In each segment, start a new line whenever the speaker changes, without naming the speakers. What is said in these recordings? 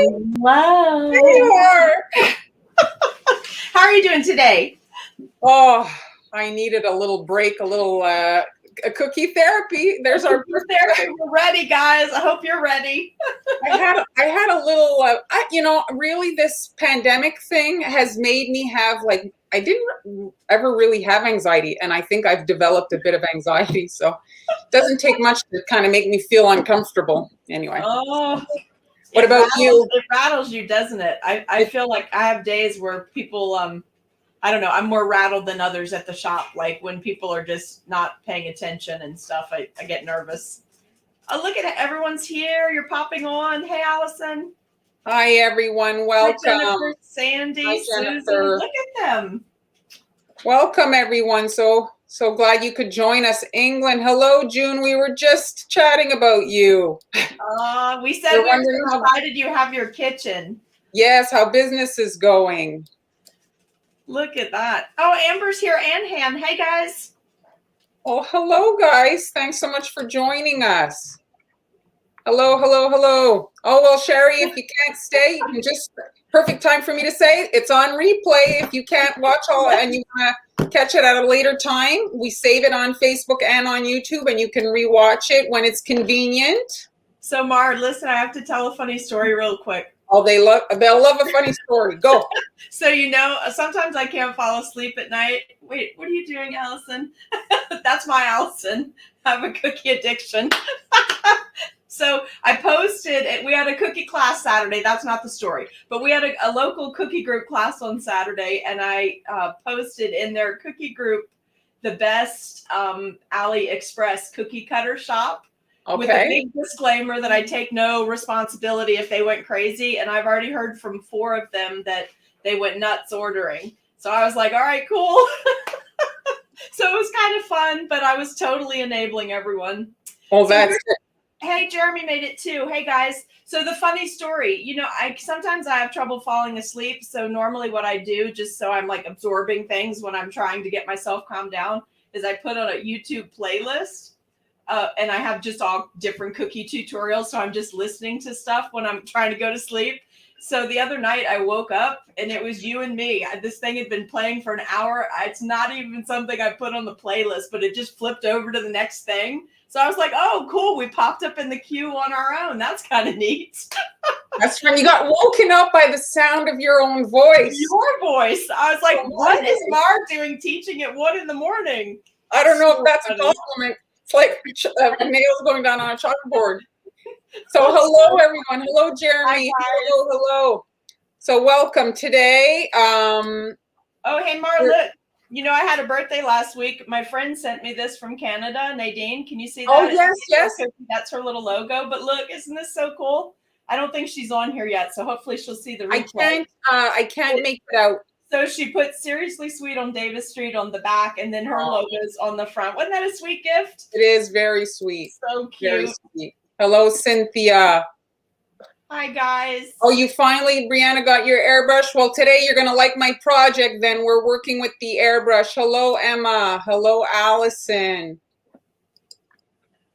Hello.
There you are.
How are you doing today?
Oh, I needed a little break, a cookie therapy. There's our
Therapy. We're ready, guys. I hope you're ready.
I had a little, really this pandemic thing has made me have I didn't ever really have anxiety, and I think I've developed a bit of anxiety. So it doesn't take much to kind of make me feel uncomfortable. Anyway.
Oh,
What about you?
It rattles you, doesn't it? I feel like I have days where people, I don't know, I'm more rattled than others at the shop. Like when people are just not paying attention and stuff, I get nervous. Oh, look at it. Everyone's here. You're popping on. Hey, Allison.
Hi, everyone. Welcome.
Hi, Jennifer, Sandy,
Hi,
Susan.
Jennifer.
Look at them.
Welcome, everyone. So glad you could join us. England. Hello, June. We were just chatting about you.
We said we were so excited you have your kitchen.
Yes, how business is going.
Look at that. Oh, Amber's here and Han. Hey, guys.
Oh, hello, guys. Thanks so much for joining us. Hello, hello, hello. Oh, well, Sherry, if you can't stay, you can just, perfect time for me to say, it's on replay. If you can't watch all and you want to catch it at a later time, we save it on Facebook and on YouTube, and you can rewatch it when it's convenient.
So, Mar, listen, I have to tell a funny story real quick.
Oh, they'll love a funny story. Go.
So, sometimes I can't fall asleep at night. Wait, what are you doing, Allison? That's my Allison. I have a cookie addiction. So I posted, we had a cookie class Saturday. That's not the story, but we had a local cookie group class on Saturday, and I posted in their cookie group the best AliExpress cookie cutter shop. Okay. With a big disclaimer that I take no responsibility if they went crazy. And I've already heard from 4 of them that they went nuts ordering. So I was like, all right, cool. So it was kind of fun, but I was totally enabling everyone.
Oh, that's it.
Hey, Jeremy made it too. Hey, guys. So the funny story, sometimes I have trouble falling asleep. So normally what I do, just so I'm like absorbing things when I'm trying to get myself calmed down, is I put on a YouTube playlist. And I have just all different cookie tutorials. So I'm just listening to stuff when I'm trying to go to sleep. So the other night I woke up and it was you and me. This thing had been playing for an hour. It's not even something I put on the playlist, but it just flipped over to the next thing. So I was like, oh, cool. We popped up in the queue on our own. That's kind of neat.
That's when you got woken up by the sound of your own voice.
Your voice. I was like, what is Mar doing teaching at 1 a.m?
I don't know if that's a compliment. It's like nails going down on a chalkboard. So hello, everyone. Hello, Jeremy. Hello. So welcome today.
Oh, hey, Mar, look. I had a birthday last week. My friend sent me this from Canada. Nadine, can you see that?
Oh, yes.
That's her little logo. But look, isn't this so cool? I don't think she's on here yet, so hopefully she'll see the replay.
I can't make it out.
So she put Seriously Sweet on Davis Street on the back, and then her logo's on the front. Wasn't that a sweet gift?
It is very sweet.
So cute.
Very sweet. Hello, Cynthia.
Hi, guys.
Oh, you finally, Brianna, got your airbrush? Well, today you're going to like my project then. We're working with the airbrush. Hello, Emma. Hello, Allison.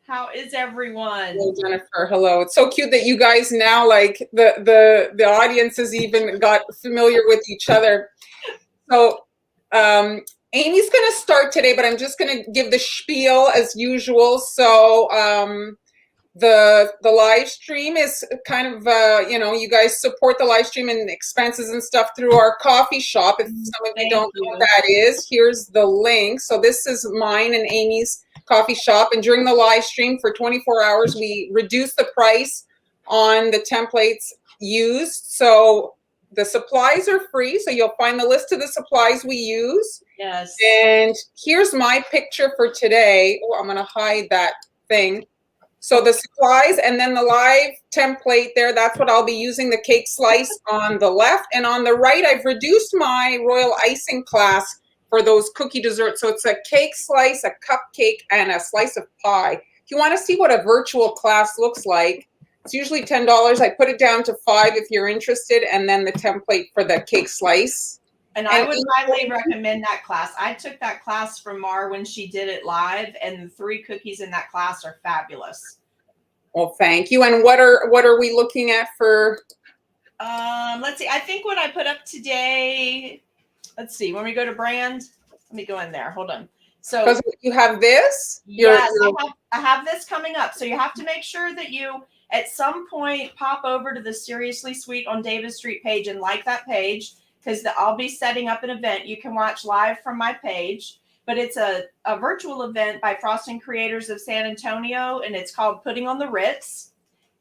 How is everyone?
Hello, Jennifer. Hello. It's so cute that you guys now, like, the audience has even got familiar with each other. So, Amy's going to start today, but I'm just going to give the spiel as usual. So, the live stream is kind of, you guys support the live stream and expenses and stuff through our coffee shop. If some of you don't know what that is, here's the link. So this is mine and Amy's coffee shop. And during the live stream for 24 hours, we reduce the price on the templates used. So the supplies are free. So you'll find the list of the supplies we use.
Yes.
And here's my picture for today. Oh, I'm going to hide that thing. So the supplies and then the live template there, that's what I'll be using, the cake slice on the left. And on the right, I've reduced my royal icing class for those cookie desserts. So it's a cake slice, a cupcake, and a slice of pie. If you want to see what a virtual class looks like, it's usually $10. I put it down to $5 if you're interested, and then the template for the cake slice.
And I would highly recommend that class. I took that class from Mar when she did it live, and the 3 cookies in that class are fabulous.
Well, thank you. And what are we looking at for
Let's see. I think what I put up today, let's see, when we go to brand, let me go in there. Hold on. So
Because you have this.
yes, I have this coming up. So you have to make sure that you at some point pop over to the Seriously Sweet on Davis Street page and like that page, because I'll be setting up an event you can watch live from my page. But it's a virtual event by Frosting Creators of San Antonio, and it's called Putting on the Ritz.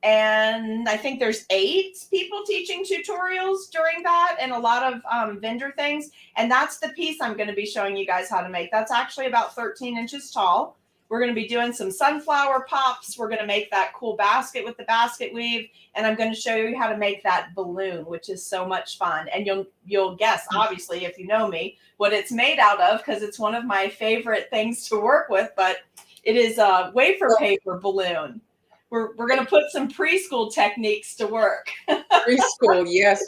And I think there's 8 people teaching tutorials during that, and a lot of vendor things. And that's the piece I'm going to be showing you guys how to make. That's actually about 13 inches tall. We're going to be doing some sunflower pops. We're going to make that cool basket with the basket weave, and I'm going to show you how to make that balloon, which is so much fun. And you'll guess, obviously, if you know me, what it's made out of, because it's one of my favorite things to work with. But it is a wafer paper balloon. We're going to put some preschool techniques to work.
Preschool, yes.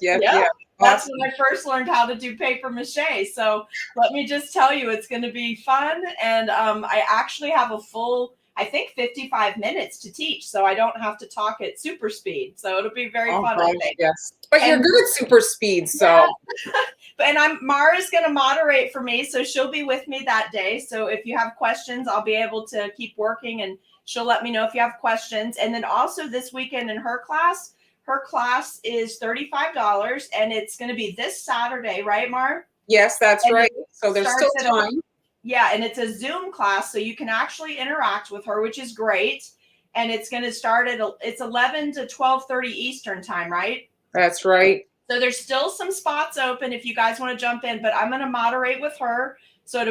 That's when I first learned how to do paper mache. So let me just tell you, it's going to be fun. And I actually have a full, I think, 55 minutes to teach. So I don't have to talk at super speed. So it'll be very fun.
Right, yes. But you're good at super speed. So.
Yeah. And Mara's going to moderate for me. So she'll be with me that day. So if you have questions, I'll be able to keep working, and she'll let me know if you have questions. And then also this weekend in her class is $35, and it's going to be this Saturday, right, Mar?
Yes, that's right. So there's still time.
Yeah, and it's a Zoom class, so you can actually interact with her, which is great. And it's going to start it's 11 to 12:30 Eastern time, right?
That's right.
So there's still some spots open if you guys want to jump in, but I'm going to moderate with her. So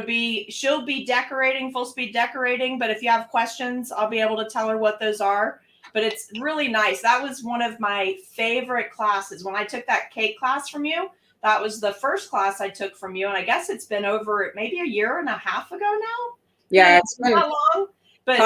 she'll be decorating, full speed decorating. But if you have questions, I'll be able to tell her what those are. But it's really nice. That was one of my favorite classes. When I took that cake class from you, that was the first class I took from you. And I guess it's been over maybe a year and a half ago now.
Yeah, it's
been not long. But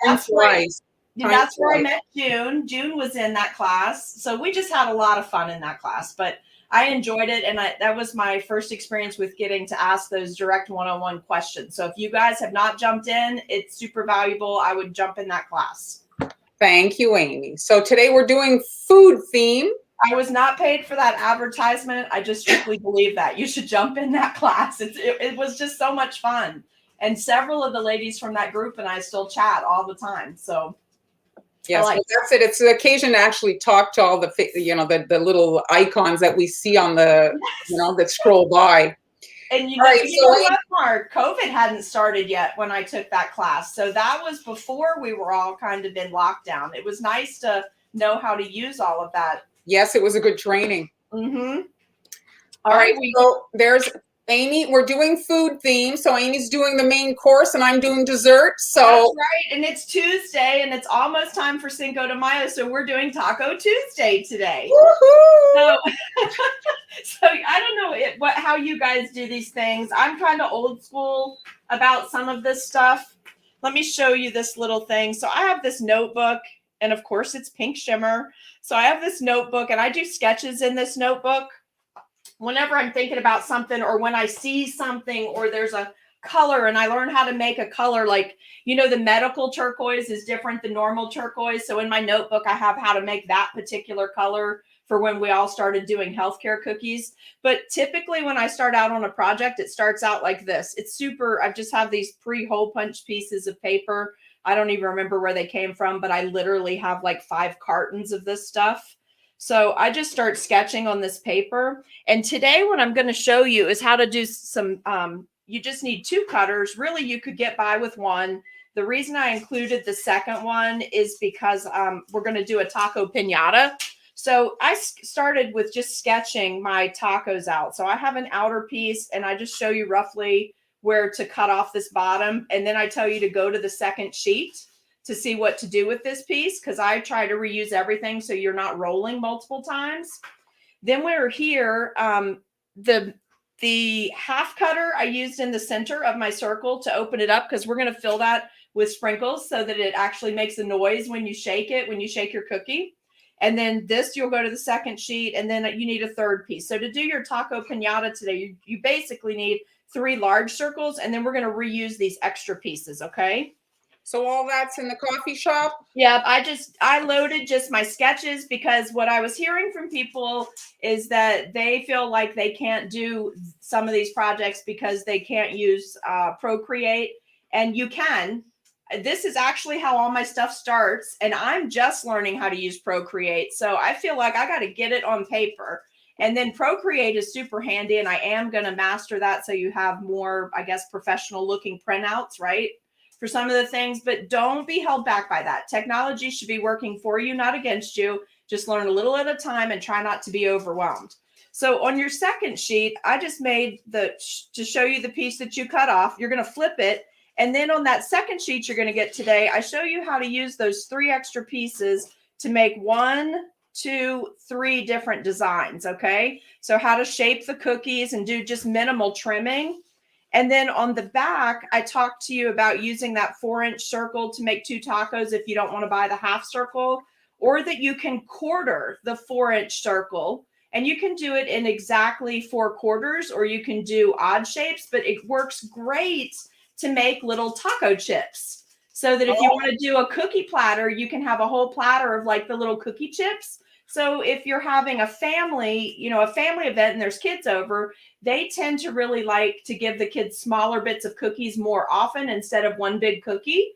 that's where I met June. June was in that class. So we just had a lot of fun in that class. But I enjoyed it, and that was my first experience with getting to ask those direct one-on-one questions. So if you guys have not jumped in, it's super valuable. I would jump in that class.
Thank you, Amy. So today we're doing food theme.
I was not paid for that advertisement. I just strictly believe that. You should jump in that class. It was just so much fun. And several of the ladies from that group and I still chat all the time. So
yes, that's it. It's the occasion to actually talk to all the, the little icons that we see on the, that scroll by.
And you know what, Mark? COVID hadn't started yet when I took that class. So that was before we were all kind of in lockdown. It was nice to know how to use all of that.
Yes, it was a good training.
Mm-hmm.
All right. So there's Amy. We're doing food theme. So Amy's doing the main course and I'm doing dessert. So
that's right. And it's Tuesday and it's almost time for Cinco de Mayo. So we're doing Taco Tuesday today.
Woohoo!
So I don't know how you guys do these things. I'm kind of old school about some of this stuff. Let me show you this little thing. So I have this notebook, and of course it's pink shimmer. So I have this notebook and I do sketches in this notebook whenever I'm thinking about something, or when I see something, or there's a color and I learn how to make a color, like, the medical turquoise is different than normal turquoise. So in my notebook, I have how to make that particular color for when we all started doing healthcare cookies. But typically when I start out on a project, it starts out like this. It's super, I just have these pre-hole punch pieces of paper. I don't even remember where they came from, but I literally have like 5 cartons of this stuff. So I just start sketching on this paper. And today what I'm going to show you is how to do some, you just need 2 cutters. Really, you could get by with 1. The reason I included the second one is because we're going to do a taco pinata. So I started with just sketching my tacos out. So I have an outer piece and I just show you roughly where to cut off this bottom. And then I tell you to go to the second sheet to see what to do with this piece, because I try to reuse everything so you're not rolling multiple times. Then we're here, the half cutter I used in the center of my circle to open it up, because we're going to fill that with sprinkles so that it actually makes a noise when you shake it, when you shake your cookie. And then this, you'll go to the second sheet, and then you need a third piece. So to do your taco pinata today, you basically need 3 large circles, and then we're going to reuse these extra pieces, okay?
So all that's in the coffee shop?
Yep, I loaded just my sketches because what I was hearing from people is that they feel like they can't do some of these projects because they can't use Procreate, and you can. This is actually how all my stuff starts, and I'm just learning how to use Procreate. So I feel like I got to get it on paper. And then Procreate is super handy, and I am going to master that so you have more, I guess, professional looking printouts, right? For some of the things, but don't be held back by that. Technology should be working for you, not against you. Just learn a little at a time and try not to be overwhelmed. So on your second sheet, I just made to show you the piece that you cut off. You're going to flip it. And then on that second sheet you're going to get today, I show you how to use those 3 extra pieces to make 1, 2, 3 different designs. Okay. So how to shape the cookies and do just minimal trimming. And then on the back, I talked to you about using that 4-inch circle to make 2 tacos if you don't want to buy the half circle, or that you can quarter the 4-inch circle. And you can do it in exactly 4 quarters, or you can do odd shapes, but it works great to make little taco chips. So that if you want to do a cookie platter, you can have a whole platter of like the little cookie chips. So if you're having a family, a family event and there's kids over, they tend to really like to give the kids smaller bits of cookies more often instead of one big cookie.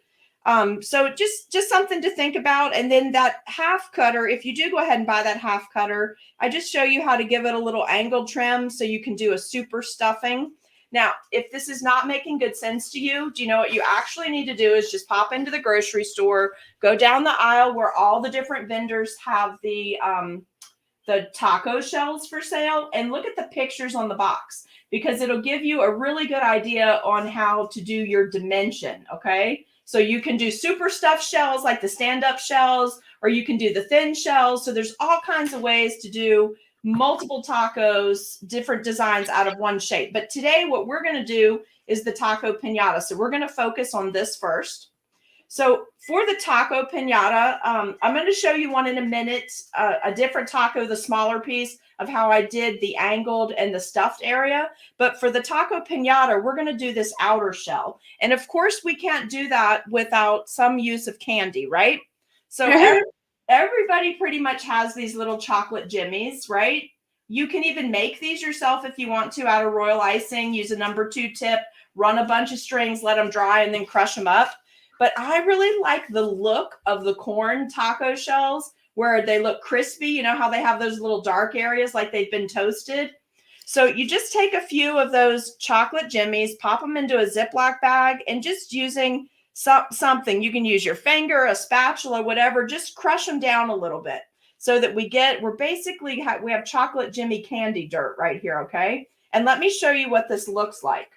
So just something to think about. And then that half cutter, if you do go ahead and buy that half cutter, I just show you how to give it a little angled trim so you can do a super stuffing. Now, if this is not making good sense to you, do you know what you actually need to do is just pop into the grocery store, go down the aisle where all the different vendors have the taco shells for sale, and look at the pictures on the box, because it'll give you a really good idea on how to do your dimension. Okay. So you can do super stuffed shells like the stand-up shells, or you can do the thin shells. So there's all kinds of ways to do multiple tacos, different designs out of one shape. But today what we're going to do is the taco piñata. So we're going to focus on this first. So for the taco piñata, I'm going to show you one in a minute, a different taco, the smaller piece of how I did the angled and the stuffed area. But for the taco piñata, we're going to do this outer shell. And of course, we can't do that without some use of candy, right? So everybody pretty much has these little chocolate jimmies, right? You can even make these yourself if you want to out of royal icing. Use a number 2 tip, run a bunch of strings, let them dry, and then crush them up. But I really like the look of the corn taco shells where they look crispy. You know how they have those little dark areas like they've been toasted? So you just take a few of those chocolate jimmies, pop them into a Ziploc bag, and just using something. You can use your finger, a spatula, whatever. Just crush them down a little bit so that we have chocolate jimmy candy dirt right here, okay? And let me show you what this looks like.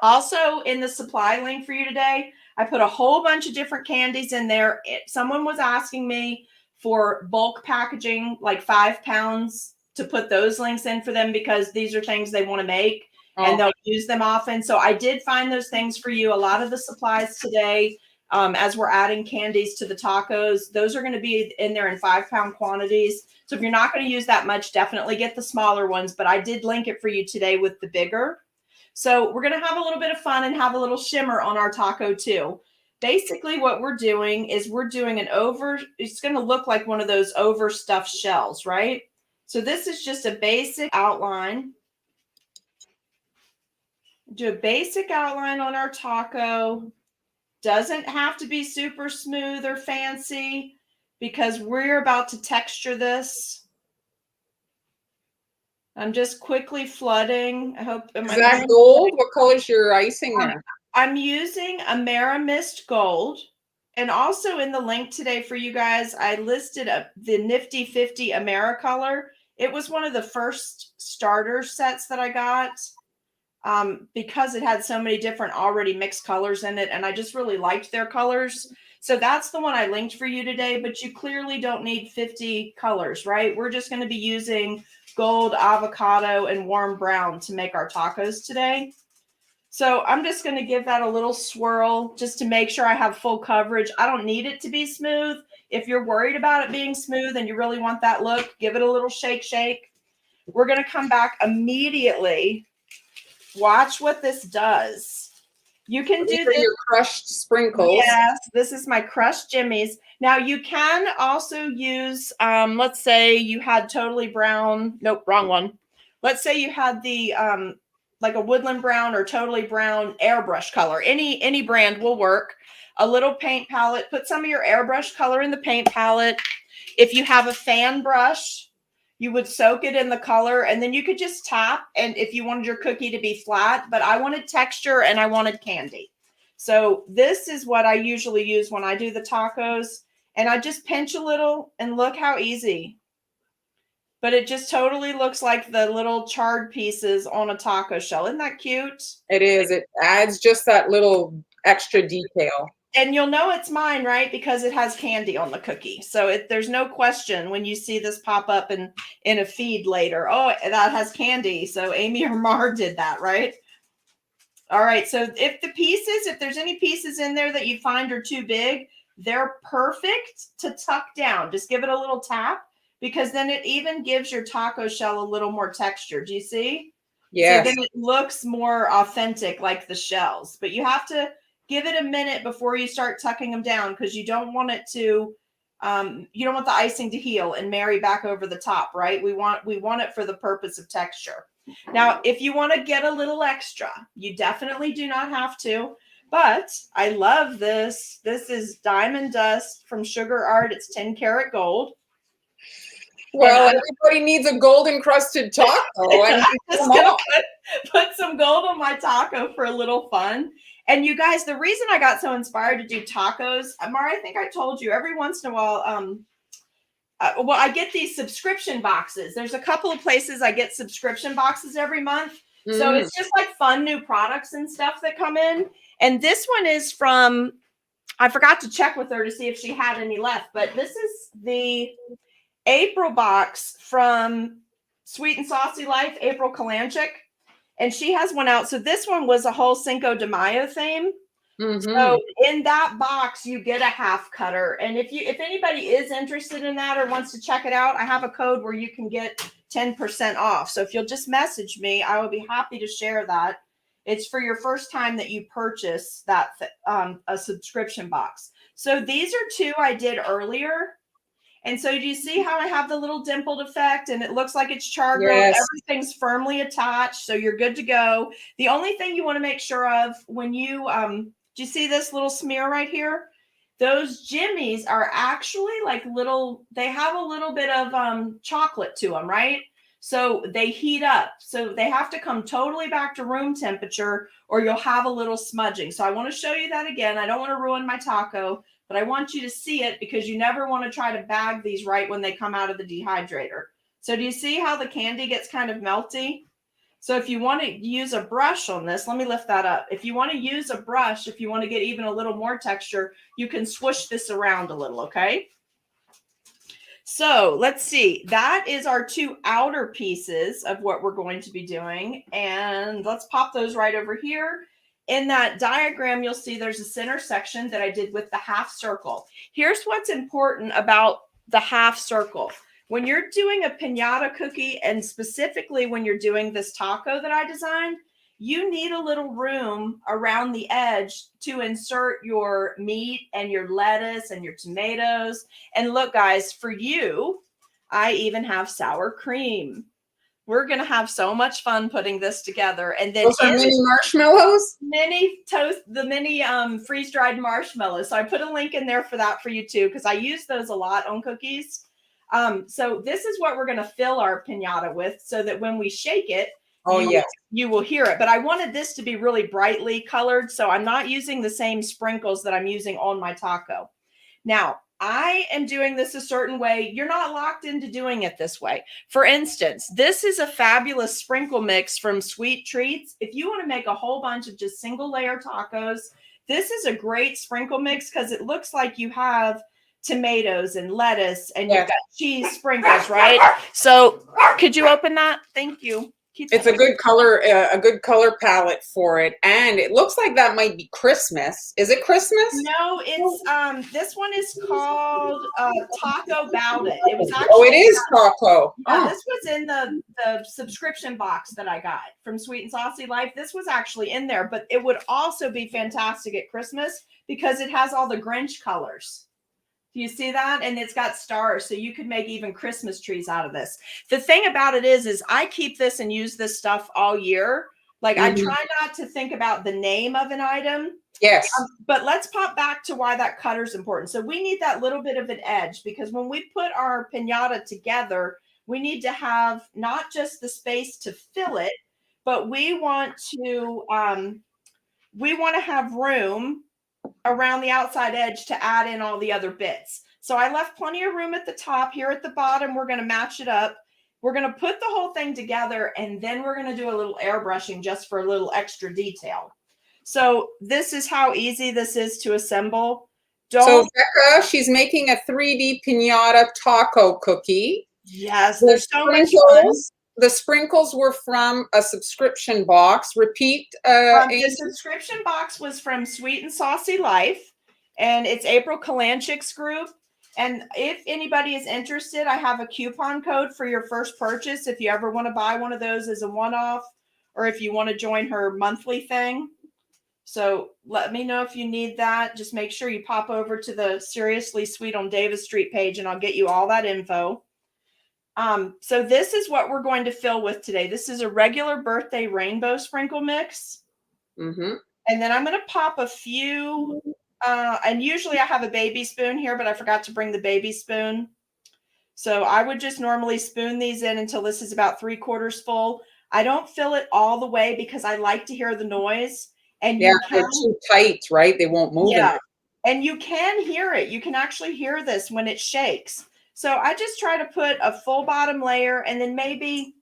Also in the supply link for you today, I put a whole bunch of different candies in there. Someone was asking me for bulk packaging, like 5 pounds, to put those links in for them because these are things they want to make and they'll use them often. So I did find those things for you. A lot of the supplies today, as we're adding candies to the tacos, those are going to be in there in 5-pound quantities. So if you're not going to use that much, definitely get the smaller ones. But I did link it for you today with the bigger. So we're going to have a little bit of fun and have a little shimmer on our taco too. Basically what we're doing is we're doing it's going to look like one of those overstuffed shells, right? So this is just a basic outline. Do a basic outline on our taco. Doesn't have to be super smooth or fancy because we're about to texture this. I'm just quickly flooding. I hope.
Is that gold? What color is your icing there?
I'm using Amerimist Gold. And also in the link today for you guys, I listed the Nifty 50 Americolor. It was one of the first starter sets that I got because it had so many different already mixed colors in it. And I just really liked their colors. So that's the one I linked for you today. But you clearly don't need 50 colors, right? We're just going to be using gold, avocado, and warm brown to make our tacos today. So I'm just going to give that a little swirl just to make sure I have full coverage. I don't need it to be smooth. If you're worried about it being smooth and you really want that look, give it a little shake. We're going to come back immediately. Watch what this does. You can
These
do
are
this.
your crushed sprinkles.
Yes, this is my crushed jimmies. Now you can also use, let's say you had totally brown. Nope, wrong one. Let's say you had the like a woodland brown or totally brown airbrush color. Any brand will work. A little paint palette. Put some of your airbrush color in the paint palette. If you have a fan brush, you would soak it in the color and then you could just tap. And if you wanted your cookie to be flat, but I wanted texture and I wanted candy. So this is what I usually use when I do the tacos. And I just pinch a little and look how easy. But it just totally looks like the little charred pieces on a taco shell. Isn't that cute?
It is. It adds just that little extra detail.
And you'll know it's mine, right? Because it has candy on the cookie. So there's no question when you see this pop up in a feed later. Oh, that has candy. So Amy or Mar did that, right? All right. So if there's any pieces in there that you find are too big, they're perfect to tuck down. Just give it a little tap because then it even gives your taco shell a little more texture. Do you see?
Yes.
So then it looks more authentic like the shells. But you have to give it a minute before you start tucking them down because you don't want it to, you don't want the icing to heal and marry back over the top, right? We want it for the purpose of texture. Now, if you want to get a little extra, you definitely do not have to. But I love this. This is Diamond Dust from Sugar Art. It's 10 karat gold.
Well, everybody needs a gold encrusted taco.
I'm just gonna put some gold on my taco for a little fun. And you guys, the reason I got so inspired to do tacos, Mara, I think I told you every once in a while, well, I get these subscription boxes. There's a couple of places I get subscription boxes every month. So it's just like fun new products and stuff that come in. And this one is from, I forgot to check with her to see if she had any left, but this is the April box from Sweet and Saucy Life, April Kalanchik. And she has one out. So this one was a whole Cinco de Mayo theme. So in that box, you get a half cutter. And if anybody is interested in that or wants to check it out, I have a code where you can get 10% off. So if you'll just message me, I will be happy to share that. It's for your first time that you purchase that a subscription box. So these are two I did earlier. And so do you see how I have the little dimpled effect and it looks like it's char grilled?
Yes.
Everything's firmly attached. So you're good to go. The only thing you want to make sure of when you, do you see this little smear right here? Those jimmies are actually like little, they have a little bit of chocolate to them, right? So they heat up. So they have to come totally back to room temperature or you'll have a little smudging. So I want to show you that again. I don't want to ruin my taco, but I want you to see it because you never want to try to bag these right when they come out of the dehydrator. So do you see how the candy gets kind of melty? So if you want to use a brush on this, let me lift that up. If you want to use a brush, if you want to get even a little more texture, you can swoosh this around a little, okay? So let's see. That is our two outer pieces of what we're going to be doing. And let's pop those right over here. In that diagram, you'll see there's a center section that I did with the half circle. Here's what's important about the half circle. When you're doing a pinata cookie, and specifically when you're doing this taco that I designed, you need a little room around the edge to insert your meat and your lettuce and your tomatoes. And look, guys, for you, I even have sour cream. We're going to have so much fun putting this together. And then
those are mini marshmallows?
The mini freeze-dried marshmallows. So I put a link in there for that for you too, because I use those a lot on cookies. So this is what we're going to fill our pinata with so that when we shake it, you will hear it. But I wanted this to be really brightly colored, so I'm not using the same sprinkles that I'm using on my taco. Now, I am doing this a certain way. You're not locked into doing it this way. For instance, this is a fabulous sprinkle mix from Sweet Treats. If you want to make a whole bunch of just single layer tacos, this is a great sprinkle mix because it looks like you have tomatoes and lettuce and you've got cheese sprinkles, right? So could you open that? Thank you. Keep
It's
that
a good color palette for it. And it looks like that might be Christmas. Is it Christmas?
No, it's this one is called Taco Bout It. It was
Oh, it
actually
is taco.
yeah,
Oh,
this was in the subscription box that I got from Sweet and Saucy Life. This was actually in there, but it would also be fantastic at Christmas because it has all the Grinch colors. Do you see that? And it's got stars, so you could make even Christmas trees out of this. The thing about it is I keep this and use this stuff all year. Like I
mhm.
try not to think about the name of an item.
Yes.
But let's pop back to why that cutter is important. So we need that little bit of an edge because when we put our pinata together, we need to have not just the space to fill it, but we want to have room around the outside edge to add in all the other bits. So I left plenty of room at the top. Here at the bottom, we're going to match it up. We're going to put the whole thing together, and then we're going to do a little airbrushing just for a little extra detail. So this is how easy this is to assemble.
So Becca, she's making a 3D pinata taco cookie.
Yes, there's so much fun.
The sprinkles were from a subscription box. Repeat.
The subscription box was from Sweet and Saucy Life, and it's April Kalanchik's group. And if anybody is interested, I have a coupon code for your first purchase if you ever want to buy one of those as a one-off, or if you want to join her monthly thing. So let me know if you need that. Just make sure you pop over to the Seriously Sweet on Davis Street page, and I'll get you all that info. So this is what we're going to fill with today. This is a regular birthday rainbow sprinkle mix.
Mm-hmm.
And then I'm going to pop a few, and usually I have a baby spoon here, but I forgot to bring the baby spoon. So I would just normally spoon these in until this is about 3/4 full. I don't fill it all the way because I like to hear the noise. And
yeah, they're too tight, right? They won't move.
Yeah, and you can hear it. You can actually hear this when it shakes. So I just try to put a full bottom layer and then maybe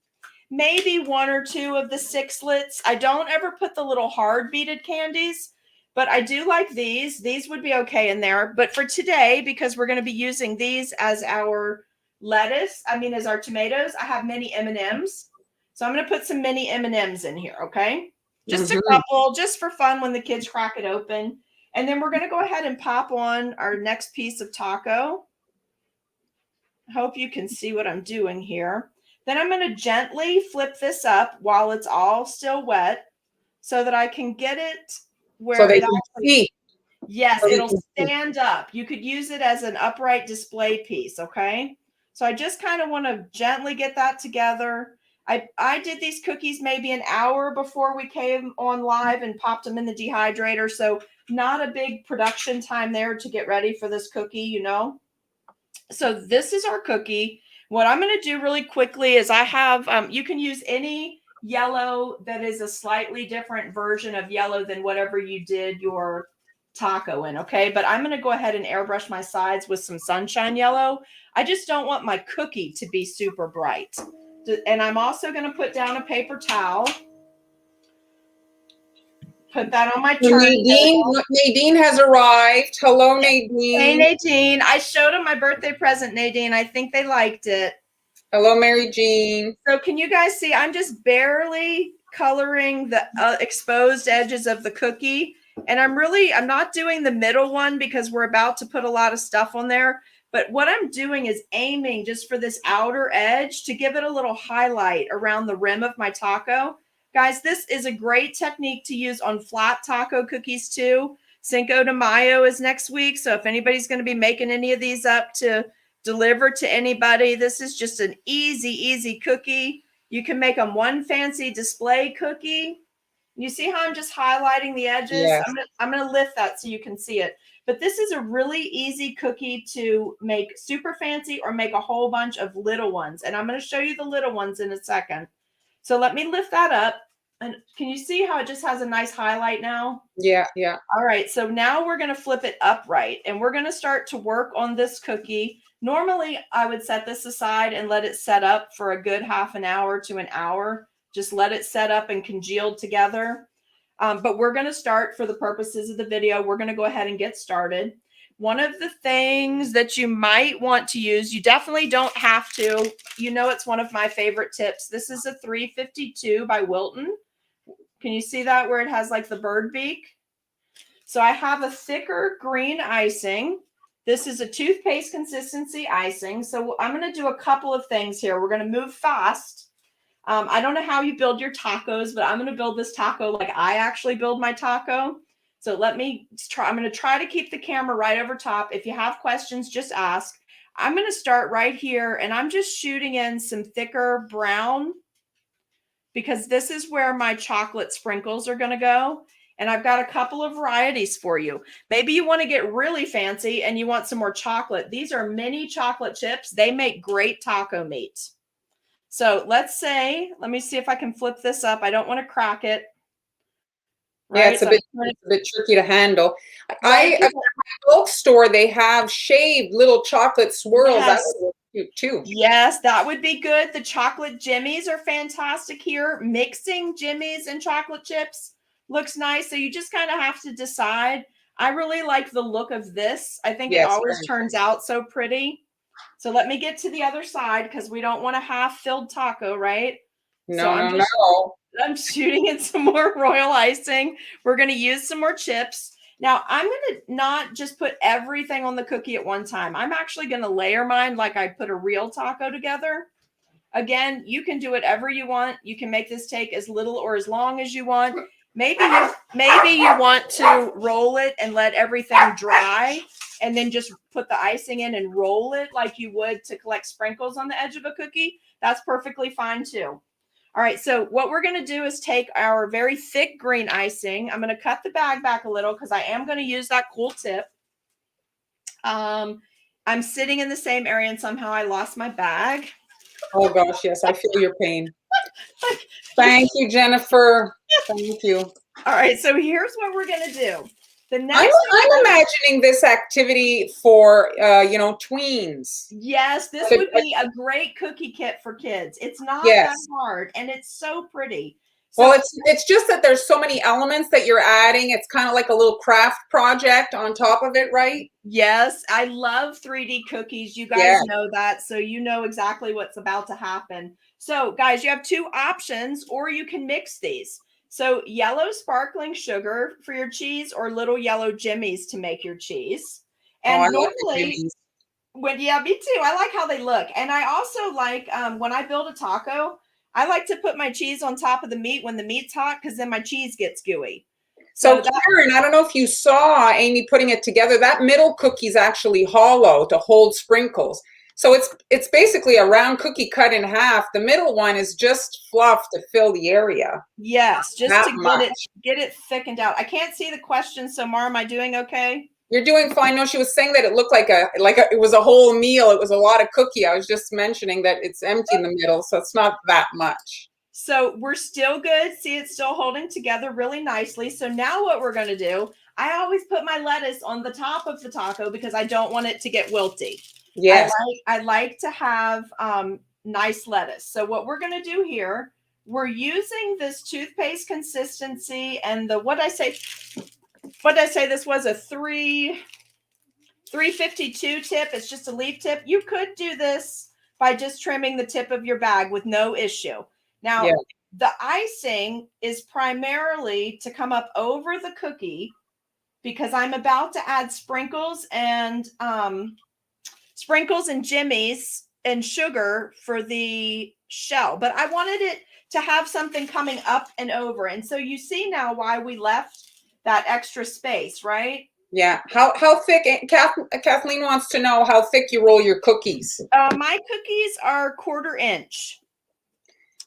one or two of the sixlets. I don't ever put the little hard beaded candies, but I do like these. These would be okay in there. But for today, because we're going to be using these as our lettuce, as our tomatoes, I have mini M&Ms. So I'm going to put some mini M&Ms in here, okay? Just a couple, just for fun when the kids crack it open. And then we're going to go ahead and pop on our next piece of taco. Hope you can see what I'm doing here. Then I'm going to gently flip this up while it's all still wet so that I can get it where
so they
it
can
actually,
see.
yes, it'll stand up. You could use it as an upright display piece, okay? So I just kind of want to gently get that together. I did these cookies maybe an hour before we came on live and popped them in the dehydrator. So not a big production time there to get ready for this cookie, you know? So this is our cookie. What I'm going to do really quickly is I have, you can use any yellow that is a slightly different version of yellow than whatever you did your taco in, okay? But I'm going to go ahead and airbrush my sides with some sunshine yellow. I just don't want my cookie to be super bright. And I'm also going to put down a paper towel. Put that on my turntable.
Nadine has arrived. Hello, Nadine.
Hey, Nadine. I showed them my birthday present, Nadine. I think they liked it.
Hello, Mary Jean.
So can you guys see? I'm just barely coloring the exposed edges of the cookie. And I'm not doing the middle one because we're about to put a lot of stuff on there. But what I'm doing is aiming just for this outer edge to give it a little highlight around the rim of my taco. Guys, this is a great technique to use on flat taco cookies too. Cinco de Mayo is next week. So if anybody's going to be making any of these up to deliver to anybody, this is just an easy cookie. You can make them one fancy display cookie. You see how I'm just highlighting the edges?
Yes.
I'm going to lift that so you can see it. But this is a really easy cookie to make super fancy or make a whole bunch of little ones. And I'm going to show you the little ones in a second. So let me lift that up. And can you see how it just has a nice highlight now?
Yeah.
All right. So now we're going to flip it upright and we're going to start to work on this cookie. Normally, I would set this aside and let it set up for a good half an hour to an hour. Just let it set up and congeal together. But we're going to start for the purposes of the video. We're going to go ahead and get started. one of the things that you might want to use, you definitely don't have to. You know, it's one of my favorite tips. This is a 352 by Wilton. Can you see that where it has like the bird beak? So I have a thicker green icing. This is a toothpaste consistency icing. So I'm going to do a couple of things here. We're going to move fast. I don't know how you build your tacos, but I'm going to build this taco like I actually build my taco. So let me try. I'm going to try to keep the camera right over top. If you have questions, just ask. I'm going to start right here, and I'm just shooting in some thicker brown because this is where my chocolate sprinkles are going to go. And I've got a couple of varieties for you. Maybe you want to get really fancy and you want some more chocolate. These are mini chocolate chips. They make great taco meat. So let's say, let me see if I can flip this up. I don't want to crack it.
Right? Yeah, it's a bit tricky to handle.
Right.
At my bulk store, they have shaved little chocolate swirls.
Yes.
That would be cute too.
Yes, that would be good. The chocolate jimmies are fantastic here. Mixing jimmies and chocolate chips looks nice. So you just kind of have to decide. I really like the look of this. I think it always turns out so pretty. So let me get to the other side because we don't want a half-filled taco, right?
No,
I'm shooting in some more royal icing. We're going to use some more chips. Now, I'm going to not just put everything on the cookie at one time. I'm actually going to layer mine like I put a real taco together. Again, you can do whatever you want. You can make this take as little or as long as you want. Maybe you want to roll it and let everything dry and then just put the icing in and roll it like you would to collect sprinkles on the edge of a cookie. That's perfectly fine too. All right, so what we're going to do is take our very thick green icing. I'm going to cut the bag back a little because I am going to use that cool tip. I'm sitting in the same area and somehow I lost my bag.
Oh gosh, yes, I feel your pain. Thank you, Jennifer. Thank you.
All right, so here's what we're going to do.
I'm imagining this activity for, tweens.
Yes, this would be a great cookie kit for kids. It's not that hard, and it's so pretty. So,
well, it's just that there's so many elements that you're adding. It's kind of like a little craft project on top of it, right?
Yes, I love 3D cookies. You guys know that, so you know exactly what's about to happen. So, guys, you have two options, or you can mix these. So yellow sparkling sugar for your cheese or little yellow jimmies to make your cheese. And normally, me too. I like how they look. And I also like when I build a taco, I like to put my cheese on top of the meat when the meat's hot because then my cheese gets gooey.
So Karen, I don't know if you saw Amy putting it together. That middle cookie is actually hollow to hold sprinkles. So it's basically a round cookie cut in half. The middle one is just fluff to fill the area.
Yes, just to get it thickened out. I can't see the question, so Mara, am I doing okay?
You're doing fine. No, she was saying that it looked like it was a whole meal. It was a lot of cookie. I was just mentioning that it's empty in the middle, so it's not that much.
So we're still good. See, it's still holding together really nicely. So now what we're going to do, I always put my lettuce on the top of the taco because I don't want it to get wilty.
Yes.
I like to have nice lettuce. So what we're going to do here, we're using this toothpaste consistency and what did I say this was a 352 tip. It's just a leaf tip. You could do this by just trimming the tip of your bag with no issue. Now, the icing is primarily to come up over the cookie because I'm about to add sprinkles and jimmies and sugar for the shell, but I wanted it to have something coming up and over. And so you see now why we left that extra space, right?
Yeah. How thick? Kathleen wants to know how thick you roll your cookies.
My cookies are 1/4 inch.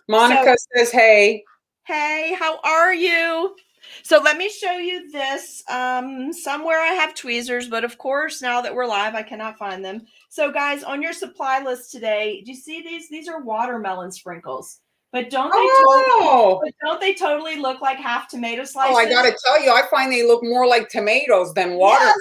Monica says, hey.
Hey, how are you? So let me show you this. Somewhere I have tweezers, but of course, now that we're live, I cannot find them. So guys, on your supply list today, do you see these? These are watermelon sprinkles. But don't they totally look like half tomato slices?
Oh, I got to tell you, I find they look more like tomatoes than watermelon.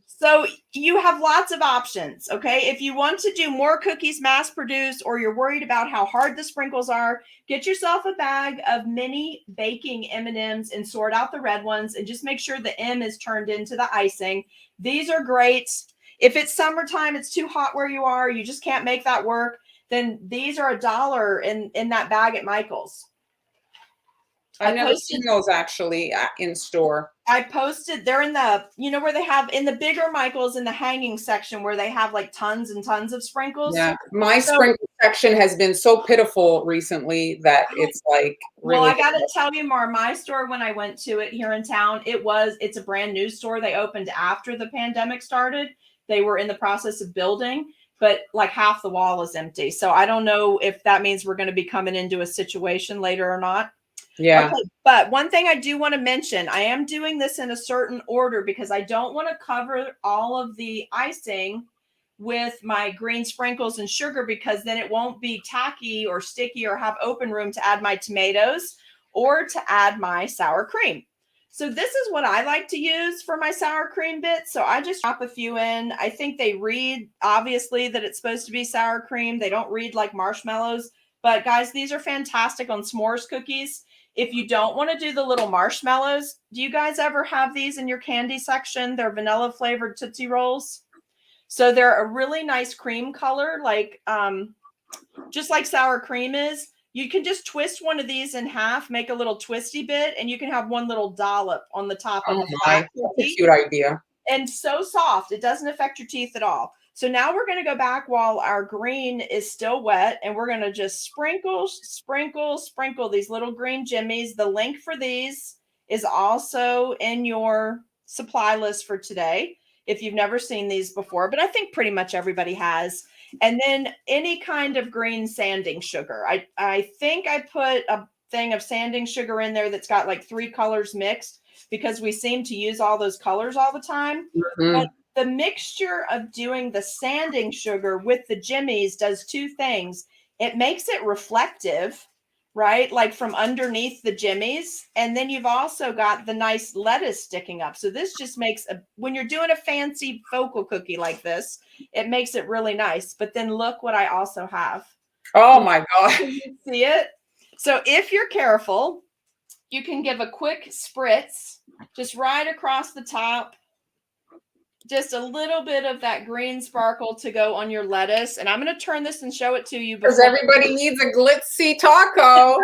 So you have lots of options, okay? If you want to do more cookies mass produced, or you're worried about how hard the sprinkles are, get yourself a bag of mini baking M&Ms and sort out the red ones and just make sure the M is turned into the icing. These are great. If it's summertime, it's too hot where you are, you just can't make that work, then these are $1 in that bag at Michael's.
I've never seen those actually in store.
I posted, they're in the, you know, where they have in the bigger Michaels in the hanging section where they have like tons and tons of sprinkles.
Yeah, my sprinkle section has been so pitiful recently that it's like really.
Well, I got to tell you, Mar, my store, when I went to it here in town, it's a brand new store. They opened after the pandemic started. They were in the process of building, but like half the wall is empty. So I don't know if that means we're going to be coming into a situation later or not.
Yeah.
Okay, but one thing I do want to mention, I am doing this in a certain order because I don't want to cover all of the icing with my green sprinkles and sugar, because then it won't be tacky or sticky or have open room to add my tomatoes or to add my sour cream. So this is what I like to use for my sour cream bits. So I just drop a few in. I think they read, obviously, that it's supposed to be sour cream. They don't read like marshmallows. But guys, these are fantastic on s'mores cookies. If you don't want to do the little marshmallows, do you guys ever have these in your candy section? They're vanilla flavored Tootsie Rolls. So they're a really nice cream color, like just like sour cream is. You can just twist one of these in half, make a little twisty bit, and you can have one little dollop on the top of the flat
cookie. That's a cute idea.
And so soft, it doesn't affect your teeth at all. So now we're going to go back while our green is still wet, and we're going to just sprinkle these little green jimmies. The link for these is also in your supply list for today if you've never seen these before, but I think pretty much everybody has. And then any kind of green sanding sugar. I think I put a thing of sanding sugar in there that's got like 3 colors mixed, because we seem to use all those colors all the time. But the mixture of doing the sanding sugar with the jimmies does 2 things. It makes it reflective, right? Like from underneath the jimmies. And then you've also got the nice lettuce sticking up. So this just makes when you're doing a fancy focal cookie like this, it makes it really nice. But then look what I also have.
Oh my God.
Can you see it? So if you're careful, you can give a quick spritz just right across the top. Just a little bit of that green sparkle to go on your lettuce. And I'm going to turn this and show it to you.
Because everybody needs a glitzy taco.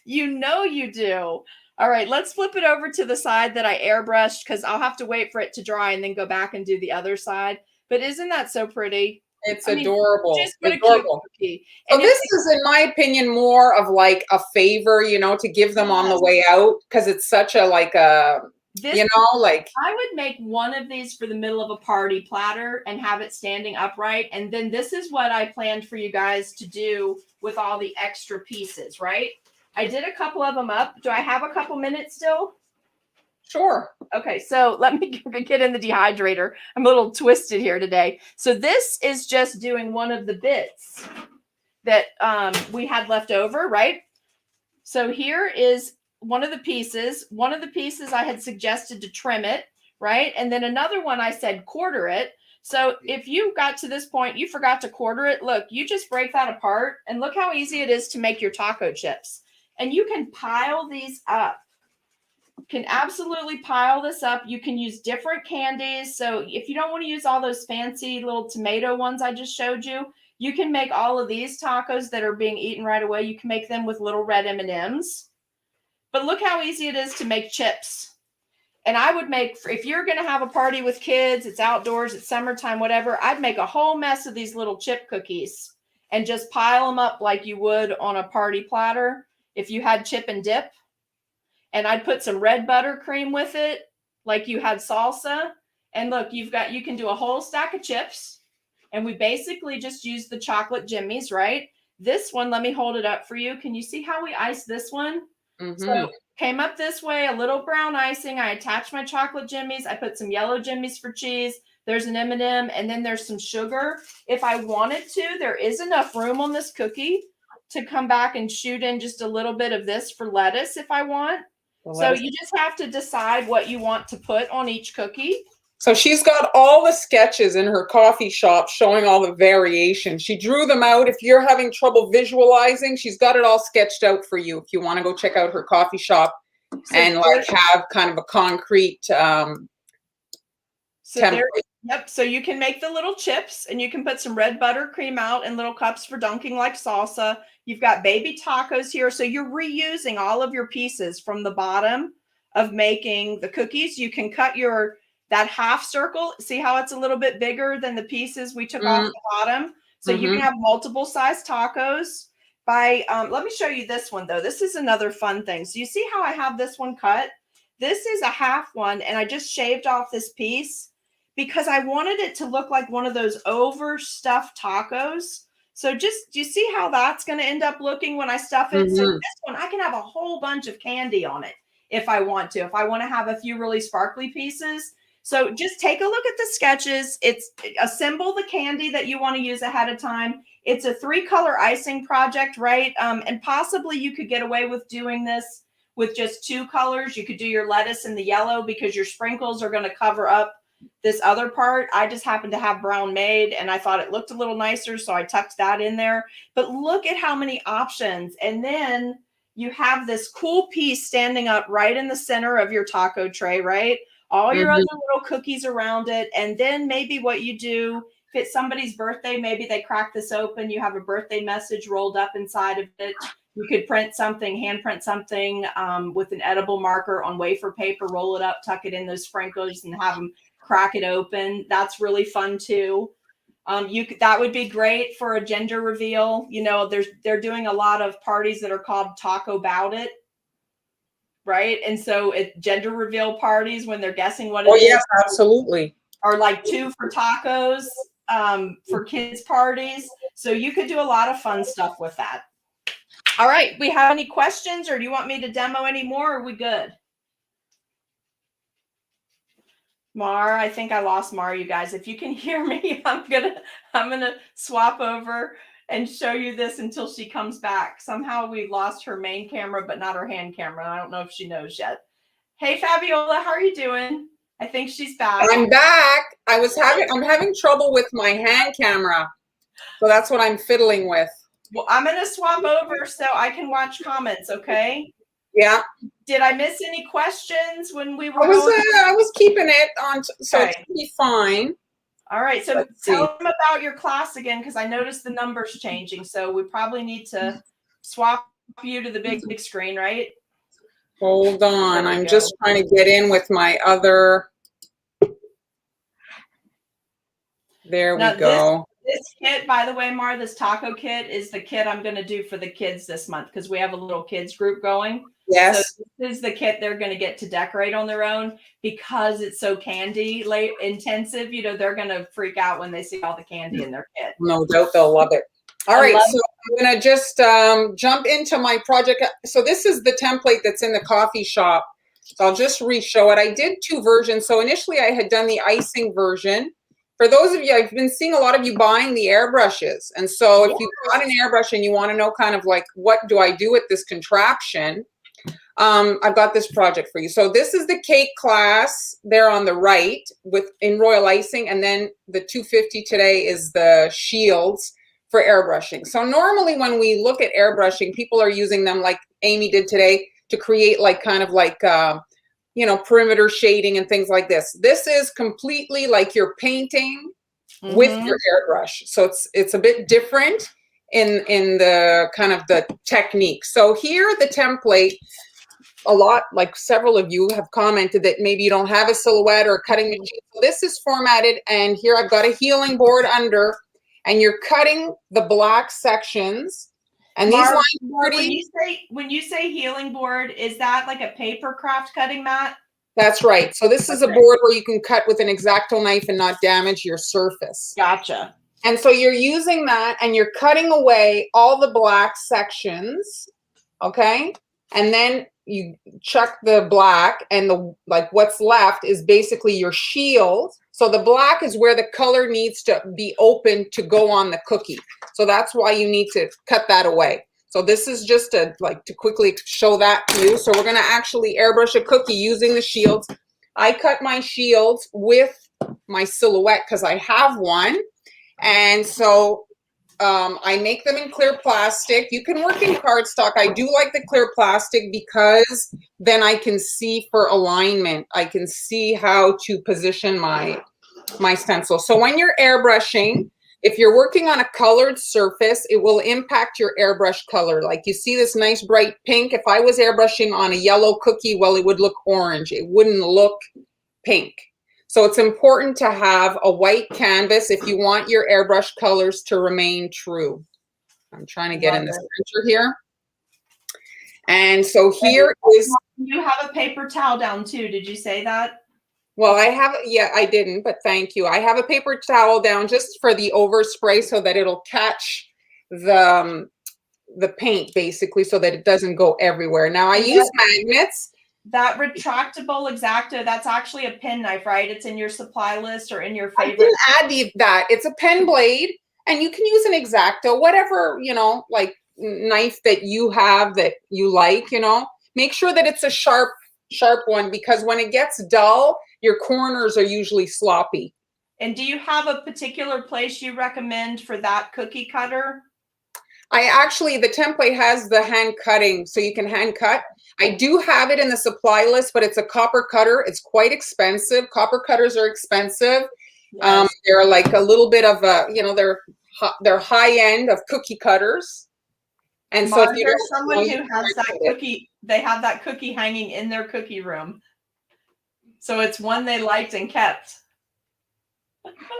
You know you do. All right, let's flip it over to the side that I airbrushed, because I'll have to wait for it to dry and then go back and do the other side. But isn't that so pretty?
It's adorable.
Just what adorable. A cute cookie.
So this is, in my opinion, more of like a favor, you know, to give them on the way out, because it's such a like a, you know, like
I would make one of these for the middle of a party platter and have it standing upright. And then this is what I planned for you guys to do with all the extra pieces, right? I did a couple of them up. Do I have a couple minutes still?
Sure.
Okay, so let me get in the dehydrator. I'm a little twisted here today. So this is just doing one of the bits that we had left over, right? So here is one of the pieces. One of the pieces I had suggested to trim it, right? And then another one I said quarter it. So if you got to this point, you forgot to quarter it, look, you just break that apart and look how easy it is to make your taco chips. And you can pile these up. Can absolutely pile this up. You can use different candies. So if you don't want to use all those fancy little tomato ones I just showed you, you can make all of these tacos that are being eaten right away. You can make them with little red M&Ms. But look how easy it is to make chips. And I would make, if you're going to have a party with kids, it's outdoors, it's summertime, whatever, I'd make a whole mess of these little chip cookies and just pile them up like you would on a party platter if you had chip and dip. And I'd put some red buttercream with it, like you had salsa. And look, you can do a whole stack of chips. And we basically just use the chocolate jimmies, right? This one, let me hold it up for you. Can you see how we iced this one? So came up this way, a little brown icing. I attached my chocolate jimmies. I put some yellow jimmies for cheese. There's an M&M, and then there's some sugar. If I wanted to, there is enough room on this cookie to come back and shoot in just a little bit of this for lettuce if I want. So you just have to decide what you want to put on each cookie.
So she's got all the sketches in her coffee shop showing all the variations. She drew them out. If you're having trouble visualizing, she's got it all sketched out for you if you want to go check out her coffee shop and like have kind of a concrete template.
Yep. So you can make the little chips and you can put some red buttercream out in little cups for dunking like salsa. You've got baby tacos here. So you're reusing all of your pieces from the bottom of making the cookies. You can cut that half circle. See how it's a little bit bigger than the pieces we took off the bottom. So you can have multiple size tacos. Let me show you this one though. This is another fun thing. So you see how I have this one cut? This is a half one and I just shaved off this piece because I wanted it to look like one of those overstuffed tacos. So do you see how that's going to end up looking when I stuff it? So this one, I can have a whole bunch of candy on it if I want to have a few really sparkly pieces. So just take a look at the sketches. Assemble the candy that you want to use ahead of time. It's a 3-color icing project, right? And possibly you could get away with doing this with just 2 colors. You could do your lettuce in the yellow because your sprinkles are going to cover up this other part. I just happened to have brown made and I thought it looked a little nicer, so I tucked that in there. But look at how many options. And then you have this cool piece standing up right in the center of your taco tray, right? All your other little cookies around it. And then maybe what you do, if it's somebody's birthday, maybe they crack this open, you have a birthday message rolled up inside of it. You could hand print something with an edible marker on wafer paper, roll it up, tuck it in those sprinkles and have them crack it open. That's really fun too. That would be great for a gender reveal. You know, they're doing a lot of parties that are called Taco Bout It, right? And so at gender reveal parties, when they're guessing what it is. Oh
yes, absolutely.
Or like 2 for tacos for kids parties. So you could do a lot of fun stuff with that. All right. We have any questions or do you want me to demo any more? Or are we good? Mar, I think I lost Mar, you guys. If you can hear me, I'm gonna swap over and show you this until she comes back. Somehow we lost her main camera, but not her hand camera. I don't know if she knows yet. Hey, Fabiola, how are you doing? I think she's back.
I'm back. I'm having trouble with my hand camera, so that's what I'm fiddling with.
Well, I'm gonna swap over so I can watch comments. Okay.
Yeah.
Did I miss any questions when we were?
I was keeping it on, so okay. It should be fine.
All right. So tell them about your class again, because I noticed the numbers changing. So we probably need to swap you to the big screen, right?
Hold on. I'm just trying to get in with my other. There we go.
This kit, by the way, Mar, this taco kit is the kit I'm going to do for the kids this month because we have a little kids group going.
Yes.
So this is the kit they're going to get to decorate on their own because it's so candy intensive. You know, they're going to freak out when they see all the candy in their kit.
No doubt they'll love it. All right. So I'm going to just jump into my project. So this is the template that's in the coffee shop. So I'll just re-show it. I did 2 versions. So initially I had done the icing version. For those of you, I've been seeing a lot of you buying the airbrushes. And so if you've got an airbrush and you want to know kind of like, what do I do with this contraption? I've got this project for you. So this is the cake class there on the right in royal icing. And then the 250 today is the shields for airbrushing. So normally when we look at airbrushing, people are using them like Amy did today to create like kind of like, you know, perimeter shading and things like this. This is completely like you're painting with your airbrush. So it's a bit different in the kind of the technique. So here, the template, like several of you have commented that maybe you don't have a silhouette or a cutting machine. So this is formatted, and here I've got a healing board under, and you're cutting the black sections. And these lines pretty.
When you say healing board, is that like a paper craft cutting mat?
That's right. So this is a board where you can cut with an X-Acto knife and not damage your surface.
Gotcha.
And so you're using that and you're cutting away all the black sections, okay? And then you chuck the black, and what's left is basically your shield. So the black is where the color needs to be open to go on the cookie. So that's why you need to cut that away. So this is just to quickly show that to you. So we're going to actually airbrush a cookie using the shields. I cut my shields with my silhouette because I have one. And so I make them in clear plastic. You can work in cardstock. I do like the clear plastic because then I can see for alignment. I can see how to position my stencil. So when you're airbrushing, if you're working on a colored surface, it will impact your airbrush color. Like you see this nice bright pink. If I was airbrushing on a yellow cookie, well, it would look orange. It wouldn't look pink. So it's important to have a white canvas if you want your airbrush colors to remain true. I'm trying to get in the center here. And so here is...
You have a paper towel down too. Did you say that?
Well, I have, yeah, I didn't, but thank you. I have a paper towel down just for the overspray so that it'll catch the paint basically so that it doesn't go everywhere. Now I use magnets.
That retractable X-Acto, that's actually a pen knife, right? It's in your supply list or in your favorite.
I didn't add that. It's a pen blade, and you can use an X-Acto, whatever, you know, like knife that you have that you like, you know. Make sure that it's a sharp one because when it gets dull, your corners are usually sloppy.
And do you have a particular place you recommend for that cookie cutter?
I actually, the template has the hand cutting, so you can hand cut. I do have it in the supply list, but it's a copper cutter. It's quite expensive. Copper cutters are expensive. Yes. They're like a little bit of a, you know, they're high end of cookie cutters. And so if you
there's someone who has that cookie, they have that cookie hanging in their cookie room. So it's one they liked and kept.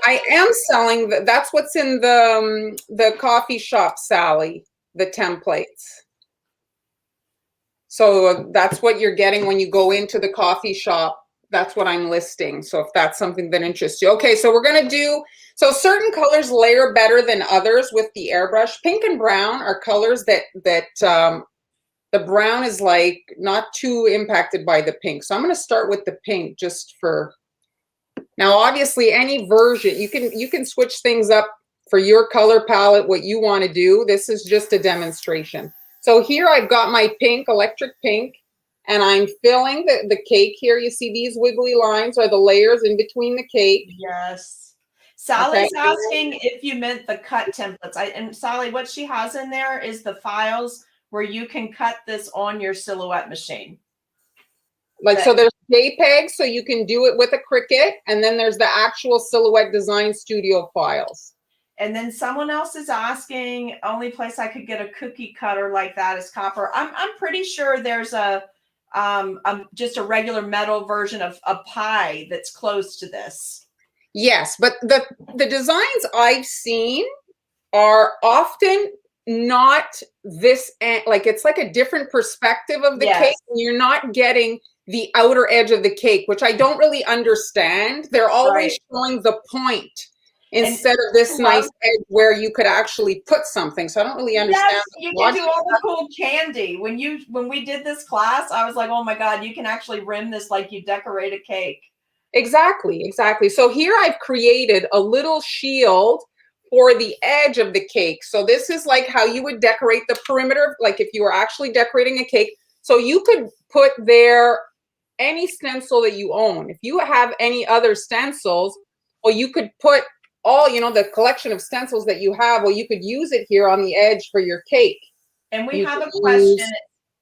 I am selling that's what's in the coffee shop, Sally, the templates. So that's what you're getting when you go into the coffee shop. That's what I'm listing. So if that's something that interests you. Okay, so we're gonna do, so certain colors layer better than others with the airbrush. Pink and brown are colors that the brown is like not too impacted by the pink. So I'm gonna start with the pink just for, now obviously any version, you can switch things up for your color palette, what you wanna do. This is just a demonstration. So here I've got my pink, electric pink, and I'm filling the cake here. You see these wiggly lines are the layers in between the cake.
Yes. Sally's asking if you meant the cut templates. And Sally, what she has in there is the files where you can cut this on your silhouette machine.
Like, so there's JPEG, so you can do it with a Cricut, and then there's the actual Silhouette Design Studio files.
And then someone else is asking, only place I could get a cookie cutter like that is copper. I'm pretty sure there's just a regular metal version of a pie that's close to this.
Yes, but the designs I've seen are often not this, like it's like a different perspective of the cake. And you're not getting the outer edge of the cake, which I don't really understand. They're always showing the point instead of this nice edge where you could actually put something. So I don't really understand.
Yes, you can do all the cool candy. When we did this class, I was like, oh my God, you can actually rim this like you decorate a cake.
Exactly, exactly. So here I've created a little shield for the edge of the cake. So this is like how you would decorate the perimeter, like if you were actually decorating a cake. So you could put there any stencil that you own. If you have any other stencils, or you could put all, you know, the collection of stencils that you have, or you could use it here on the edge for your cake.
And we have a question.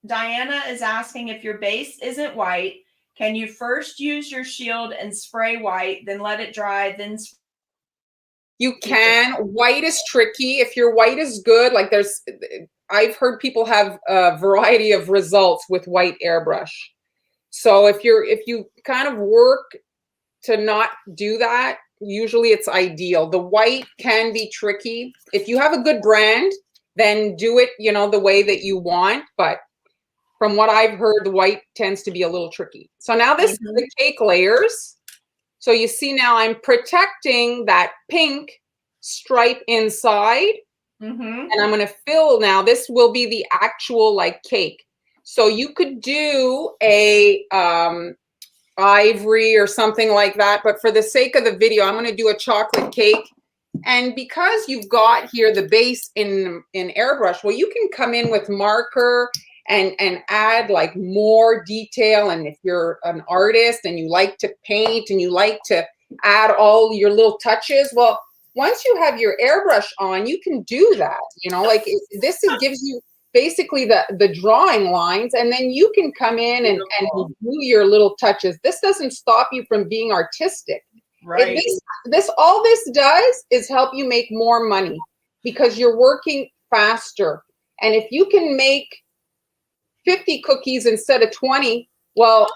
Diana is asking, if your base isn't white, can you first use your shield and spray white, then let it dry, then spray?
You can. White is tricky. If your white is good, like I've heard people have a variety of results with white airbrush. So if you kind of work to not do that, usually it's ideal. The white can be tricky. If you have a good brand, then do it, you know, the way that you want. But from what I've heard, the white tends to be a little tricky. So now this is the cake layers. So you see now I'm protecting that pink stripe inside. And I'm going to fill now. This will be the actual like cake. So you could do a ivory or something like that. But for the sake of the video, I'm going to do a chocolate cake. And because you've got here the base in airbrush, well, you can come in with marker and add like more detail. And if you're an artist and you like to paint and you like to add all your little touches. Well, once you have your airbrush on, you can do that, you know, like gives you basically the drawing lines, and then you can come in and do your little touches. This doesn't stop you from being artistic.
Right.
All this does is help you make more money because you're working faster. And if you can make 50 cookies instead of 20, well,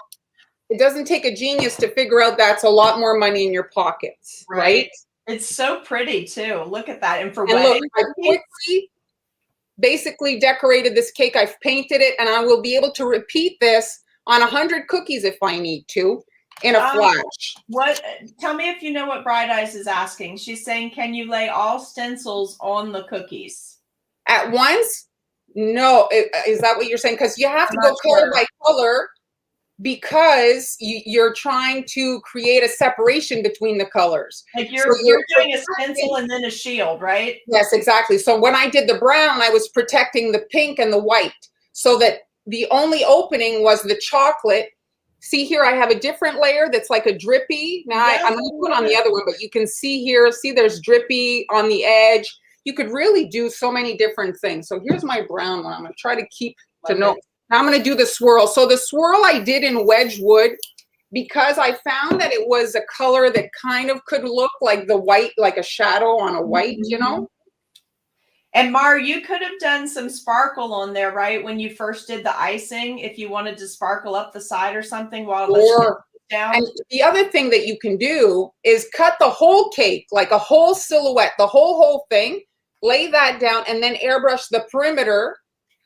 it doesn't take a genius to figure out that's a lot more money in your pockets, right?
It's so pretty too. Look at that. And for
and
wedding
look, I quickly basically decorated this cake. I've painted it, and I will be able to repeat this on 100 cookies if I need to in a flash.
Tell me if you know what Bright Eyes is asking. She's saying, can you lay all stencils on the cookies
at once? No. Is that what you're saying? Because you have to go color by color, because you're trying to create a separation between the colors.
Like you're doing a stencil and then a shield, right?
Yes, exactly. So when I did the brown, I was protecting the pink and the white, so that the only opening was the chocolate. See here, I have a different layer that's like a drippy. Now I'm going to put on the other one, but you can see here, there's drippy on the edge. You could really do so many different things. So here's my brown one. I'm going to try to keep to know. Now I'm going to do the swirl. So the swirl I did in Wedgwood because I found that it was a color that kind of could look like the white, like a shadow on a white, you know?
And Mar, you could have done some sparkle on there, right? When you first did the icing, if you wanted to sparkle up the side or something while it's down. And
the other thing that you can do is cut the whole cake, like a whole silhouette, the whole thing, lay that down, and then airbrush the perimeter.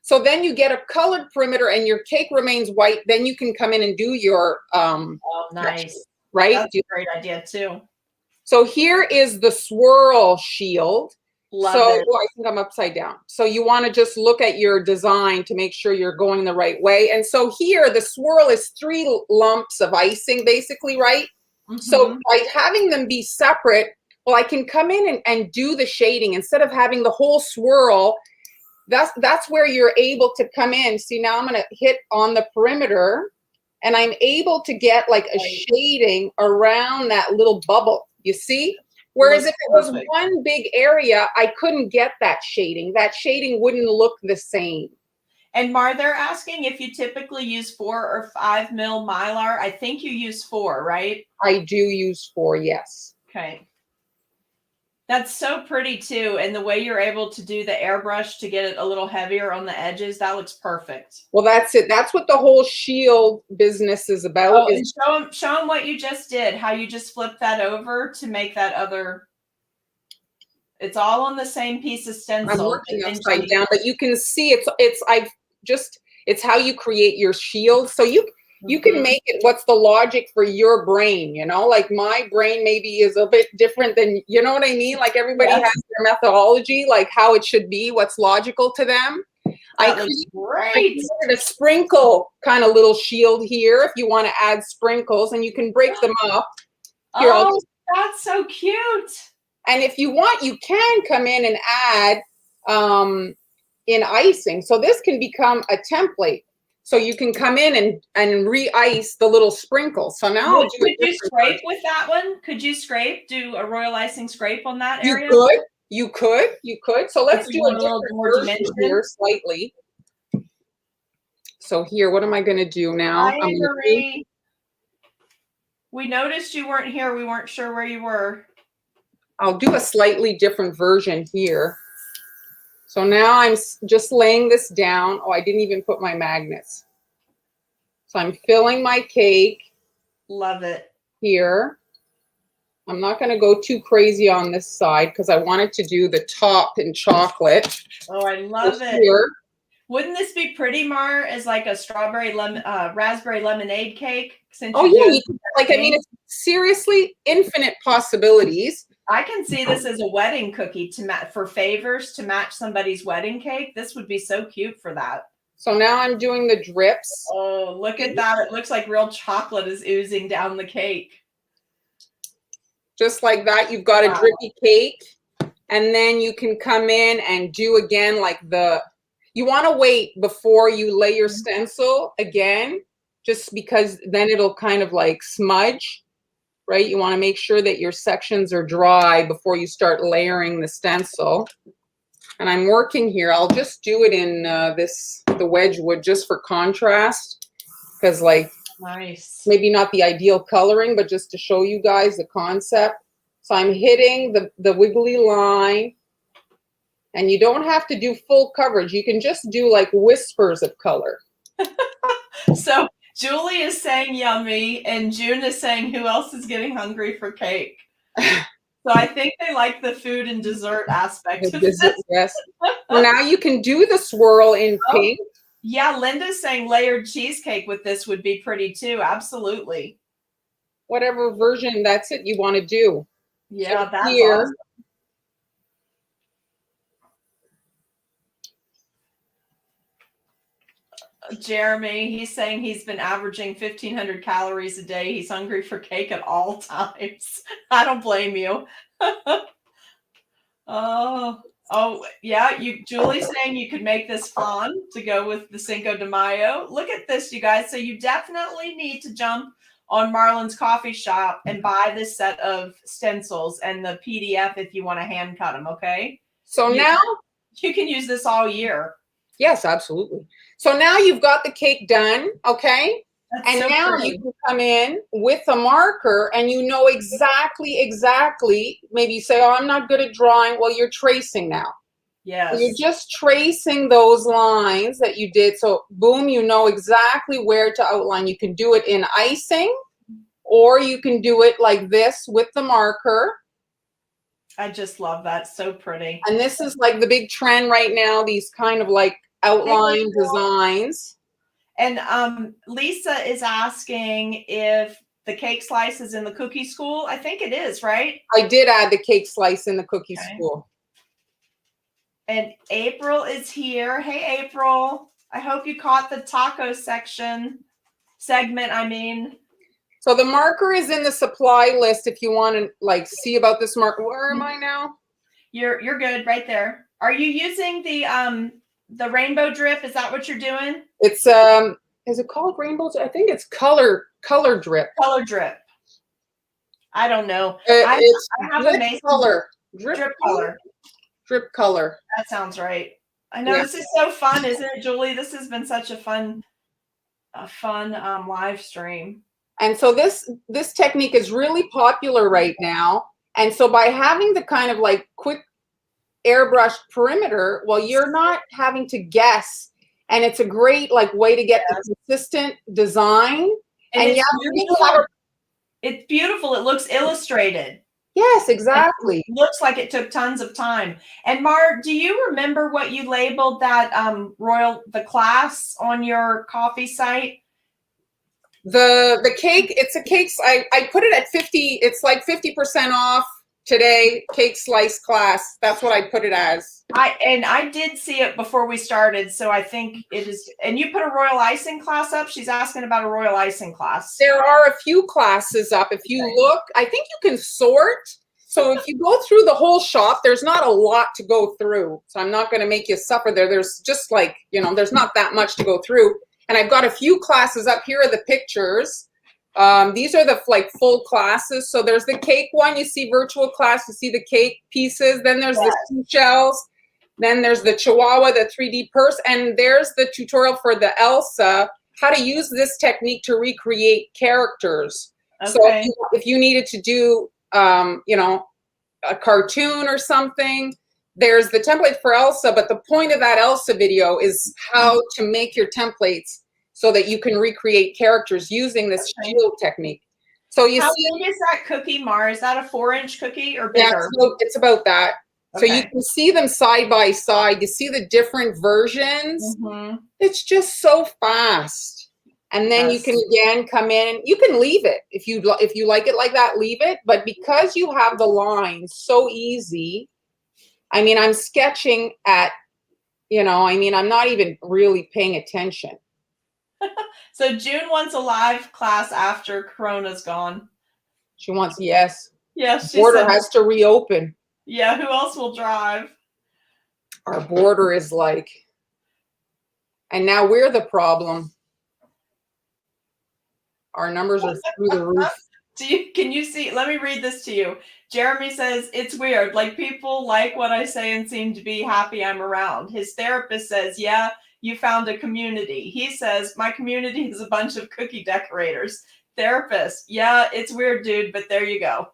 So then you get a colored perimeter and your cake remains white. Then you can come in and do your
nice.
Right?
That's a great idea too.
So here is the swirl shield.
Love it.
I think I'm upside down. So you want to just look at your design to make sure you're going the right way. And so here the swirl is 3 lumps of icing basically, right? So by having them be separate, well, I can come in and do the shading instead of having the whole swirl. That's where you're able to come in. See, now I'm going to hit on the perimeter, and I'm able to get like a shading around that little bubble, you see? Whereas if it was one big area, I couldn't get that shading. That shading wouldn't look the same.
And Mar, they're asking if you typically use 4 or 5 mil Mylar. I think you use 4, right?
I do use 4, yes.
Okay. That's so pretty too. And the way you're able to do the airbrush to get it a little heavier on the edges, that looks perfect.
Well, that's it. That's what the whole shield business is about.
And show them what you just did, how you just flipped that over to make that other. It's all on the same piece of stencil.
I'm working upside down, but you can see it's how you create your shield. So you can make it what's the logic for your brain, you know, like my brain maybe is a bit different than, you know what I mean? Like everybody has their methodology, like how it should be, what's logical to them. I created a sprinkle kind of little shield here if you want to add sprinkles, and you can break them up. Here,
that's so cute.
And if you want, you can come in and add in icing. So this can become a template. So you can come in and re-ice the little sprinkles. So now
could you scrape with that one? Could you do a royal icing scrape on that area?
You could. So let's do a different version here slightly. So here, what am I going to do now?
Hi, Marie. We noticed you weren't here. We weren't sure where you were.
I'll do a slightly different version here. So now I'm just laying this down. Oh, I didn't even put my magnets. So I'm filling my cake.
Love it.
Here. I'm not going to go too crazy on this side because I wanted to do the top in chocolate.
Oh, I love it.
Here.
Wouldn't this be pretty, Mar, as like a raspberry lemonade cake?
Oh, yeah. I mean, it's seriously infinite possibilities.
I can see this as a wedding cookie for favors to match somebody's wedding cake. This would be so cute for that.
So now I'm doing the drips.
Oh, look at that. It looks like real chocolate is oozing down the cake.
Just like that, you've got a drippy cake. And then you can come in and do again like you want to wait before you lay your stencil again, just because then it'll kind of like smudge. right? You want to make sure that your sections are dry before you start layering the stencil. And I'm working here. I'll just do it in the Wedgwood just for contrast, because like
Nice.
maybe not the ideal coloring, but just to show you guys the concept. So I'm hitting the wiggly line, and you don't have to do full coverage. You can just do like whispers of color.
So Julie is saying yummy, and June is saying who else is getting hungry for cake? So I think they like the food and dessert aspect of this.
Yes. So now you can do the swirl in pink.
Yeah, Linda's saying layered cheesecake with this would be pretty too. Absolutely.
Whatever version, that's it, you want to do.
Yeah,
so
that's
here,
awesome. Jeremy, he's saying he's been averaging 1,500 calories a day. He's hungry for cake at all times. I don't blame you. Oh, yeah. Julie's saying you could make this flan to go with the Cinco de Mayo. Look at this, you guys. So you definitely need to jump on Marlon's Coffee Shop and buy this set of stencils and the PDF if you want to hand cut them. Okay.
So now
you can use this all year.
Yes, absolutely. So now you've got the cake done, okay?
That's
and
so
now
pretty.
you can come in with a marker and you know exactly, maybe you say, oh, I'm not good at drawing. Well, you're tracing now.
Yes.
You're just tracing those lines that you did. So boom, you know exactly where to outline. You can do it in icing, or you can do it like this with the marker.
I just love that. So pretty.
And this is like the big trend right now, these kind of like outline designs.
And Lisa is asking if the cake slice is in the cookie school. I think it is, right?
I did add the cake slice in the cookie school.
And April is here. Hey, April. I hope you caught the taco segment, I mean.
So the marker is in the supply list if you want to like see about this marker. Where am I now?
You're good right there. Are you using the rainbow drip? Is that what you're doing?
It's is it called rainbow? I think it's color drip.
Color drip. I don't know.
It's
I have a Mason
color.
Drip color.
Drip color.
That sounds right. I know. This is so fun, isn't it, Julie? This has been such a fun live stream.
And so this technique is really popular right now. And so by having the kind of like quick airbrushed perimeter, well, you're not having to guess. And it's a great like way to get the consistent design. And
it's
yeah,
beautiful. It's beautiful. It looks illustrated.
Yes, exactly.
It looks like it took tons of time. And Mar, do you remember what you labeled that the class on your coffee site?
The cake, it's a cake. I put it at 50. It's like 50% off today. Cake slice class. That's what I put it as.
I did see it before we started, so I think it is. And you put a royal icing class up. She's asking about a royal icing class.
There are a few classes up. If you look, I think you can sort. So if you go through the whole shop, there's not a lot to go through. So I'm not going to make you suffer there. There's just like, there's not that much to go through. And I've got a few classes up. Here are the pictures. These are the like full classes. So there's the cake one. You see virtual class. You see the cake pieces. Then there's the seashells. Then there's the Chihuahua, the 3D purse. And there's the tutorial for the Elsa, how to use this technique to recreate characters. Okay. So if you needed to do, a cartoon or something, there's the template for Elsa. But the point of that Elsa video is how to make your templates so that you can recreate characters using this shield technique. So you
how big is that cookie, Mar? Is that a 4-inch cookie or bigger?
Yeah, it's about that. Okay. So you can see them side by side. You see the different versions. Mm-hmm. It's just so fast. And then you can again come in. You can leave it if you like it like that. Leave it. But because you have the lines so easy, I mean, I'm sketching at, I'm not even really paying attention.
So June wants a live class after Corona's gone.
She wants yes.
Yes.
Border has to reopen.
Yeah. Who else will drive?
Our border is like, and now we're the problem. Our numbers are through the roof.
Can you see? Let me read this to you. Jeremy says, it's weird. Like, people like what I say and seem to be happy I'm around. His therapist says, yeah, you found a community. He says, my community is a bunch of cookie decorators. Therapist, yeah, it's weird, dude, but there you go.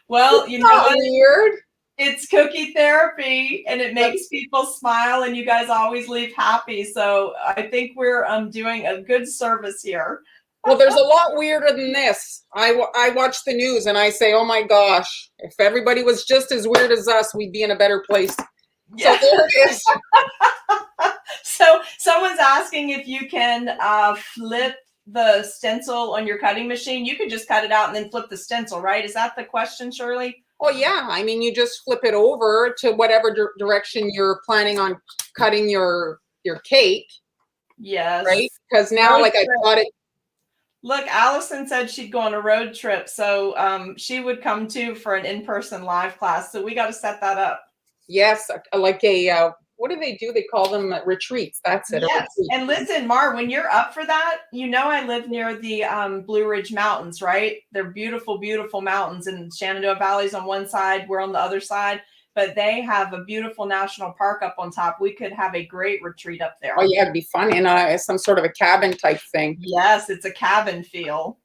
Well, you know
Not
what?
weird.
It's cookie therapy, and it makes people smile, and you guys always leave happy. So I think we're doing a good service here.
Well, there's a lot weirder than this. I watch the news and I say, oh my gosh, if everybody was just as weird as us, we'd be in a better place.
Yeah.
So there it is.
So someone's asking if you can flip the stencil on your cutting machine. You could just cut it out and then flip the stencil, right? Is that the question, Shirley?
Oh yeah, I mean, you just flip it over to whatever direction you're planning on cutting your cake.
Yes.
Right? Because now, like, I got it.
Look, Allison said she'd go on a road trip, so she would come too for an in-person live class. So we got to set that up.
Yes, like a what do they do? They call them retreats. That's it.
Yes, and listen, Mar, when you're up for that, you know I live near the Blue Ridge Mountains, right? They're beautiful, beautiful mountains, and Shenandoah Valley's on one side, we're on the other side, but they have a beautiful national park up on top. We could have a great retreat up there.
Oh yeah, it'd be fun in some sort of a cabin type thing.
Yes, it's a cabin feel.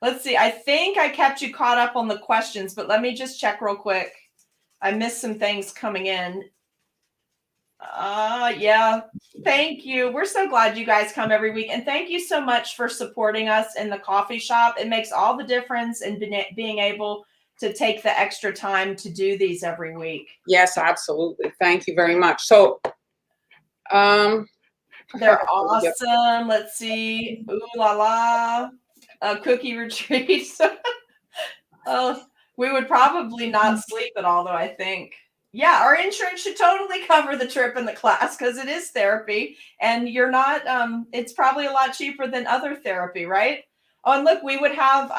Let's see. I think I kept you caught up on the questions, but let me just check real quick. I missed some things coming in. Yeah. Thank you. We're so glad you guys come every week. And thank you so much for supporting us in the coffee shop. It makes all the difference in being able to take the extra time to do these every week.
Yes, absolutely. Thank you very much. So,
they're awesome. Let's see. Ooh la la. A cookie retreat. We would probably not sleep at all, though, I think. Yeah, our insurance should totally cover the trip and the class because it is therapy, and you're not, it's probably a lot cheaper than other therapy, right? Oh, and look, we would have,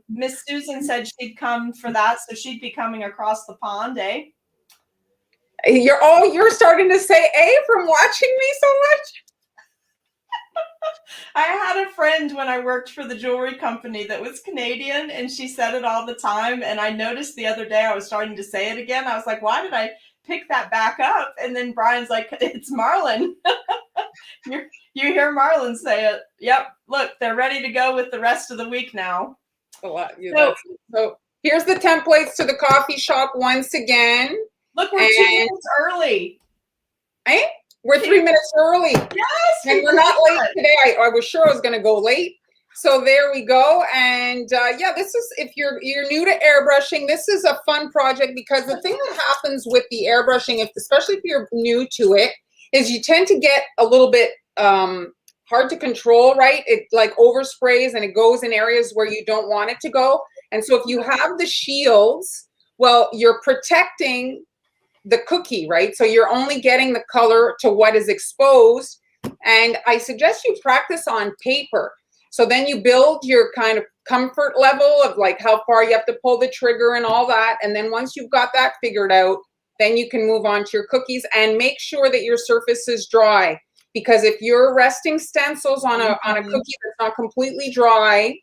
Miss Susan said she'd come for that, so she'd be coming across the pond, eh?
You're starting to say from watching me so much?
I had a friend when I worked for the jewelry company that was Canadian, and she said it all the time. And I noticed the other day I was starting to say it again. I was like, why did I pick that back up? And then Brian's like, it's Marlon. You hear Marlon say it. Yep. Look, they're ready to go with the rest of the week now.
So here's the templates to the coffee shop once again.
Look, we're 2 minutes early.
Eh? We're 3 minutes early.
Yes.
And we're not late today. I was sure I was going to go late. So there we go. And yeah, this is, if you're new to airbrushing, this is a fun project because the thing that happens with the airbrushing, especially if you're new to it, is you tend to get a little bit hard to control, right? It like oversprays and it goes in areas where you don't want it to go. And so if you have the shields, well, you're protecting the cookie, right? So you're only getting the color to what is exposed. And I suggest you practice on paper. So then you build your kind of comfort level of like how far you have to pull the trigger and all that. And then once you've got that figured out, then you can move on to your cookies and make sure that your surface is dry. Because if you're resting stencils on a cookie that's not completely dry,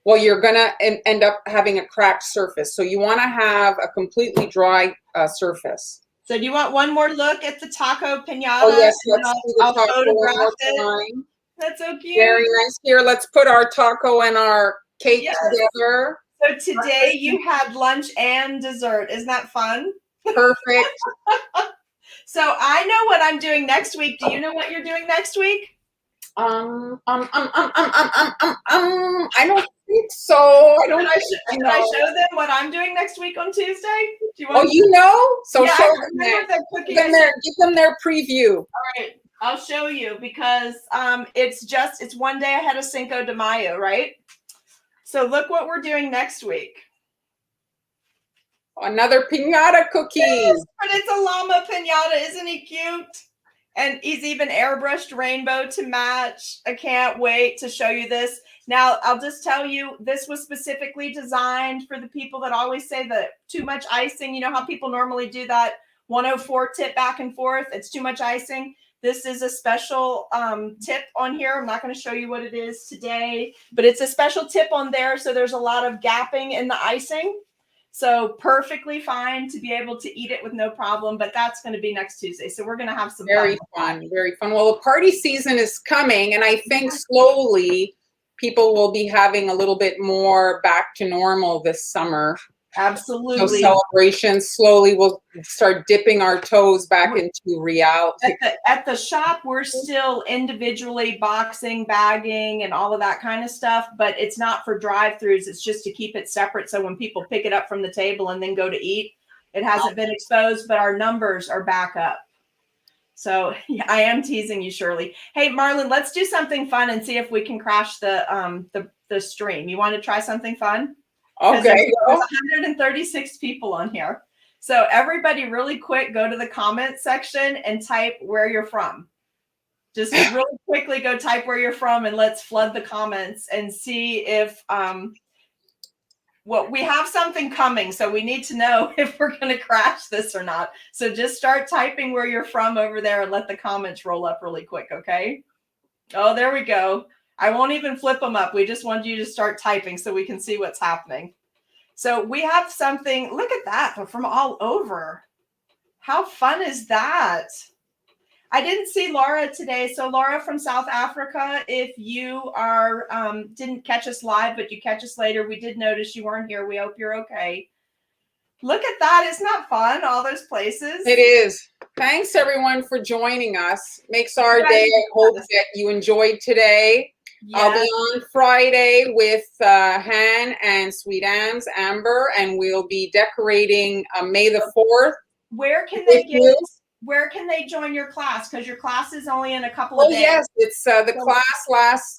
well, you're gonna end up having a cracked surface. So you wanna have a completely dry surface.
So do you want one more look at the taco pinata?
Oh yes, let's do the taco
photograph
one more
it.
time.
That's so cute.
Very nice. Here, let's put our taco and our cake together.
So today you had lunch and dessert. Isn't that fun?
Perfect.
So I know what I'm doing next week. Do you know what you're doing next week?
I don't think so. I don't.
Should I show them what I'm doing next week on Tuesday? Do you want?
Oh, you know? So
yeah,
show them that. Give them their preview.
All right, I'll show you because it's one day ahead of Cinco de Mayo, right? So look what we're doing next week.
Another pinata cookie.
Yes, but it's a llama pinata. Isn't he cute? And he's even airbrushed rainbow to match. I can't wait to show you this. Now, I'll just tell you, this was specifically designed for the people that always say that too much icing. You know how people normally do that 104 tip back and forth? It's too much icing. This is a special tip on here. I'm not going to show you what it is today, but it's a special tip on there. So there's a lot of gapping in the icing. So perfectly fine to be able to eat it with no problem, but that's going to be next Tuesday. So we're going to have some
very fun, very fun. Well, the party season is coming, and I think slowly people will be having a little bit more back to normal this summer.
Absolutely.
So celebrations, slowly we'll start dipping our toes back into reality.
At the shop, we're still individually boxing, bagging, and all of that kind of stuff, but it's not for drive-throughs. It's just to keep it separate. So when people pick it up from the table and then go to eat, it hasn't been exposed, but our numbers are back up. So yeah, I am teasing you, Shirley. Hey, Marlon, let's do something fun and see if we can crash the stream. You want to try something fun?
Okay.
There's 136 people on here. So everybody really quick, go to the comment section and type where you're from. Just really quickly go type where you're from and let's flood the comments and see if we have something coming. So we need to know if we're going to crash this or not. So just start typing where you're from over there and let the comments roll up really quick. Okay. Oh, there we go. I won't even flip them up. We just want you to start typing so we can see what's happening. So we have something, look at that, from all over. How fun is that? I didn't see Laura today. So Laura from South Africa, if you are didn't catch us live, but you catch us later, we did notice you weren't here. We hope you're okay. Look at that. Isn't that fun? All those places.
It is. Thanks everyone for joining us. Makes our day. I hope that you enjoyed today. Yes. I'll be on Friday with Han and Sweet Amber, and we'll be decorating May the 4th.
Where can they join your class? Because your class is only in a couple of days.
Yes, it's the class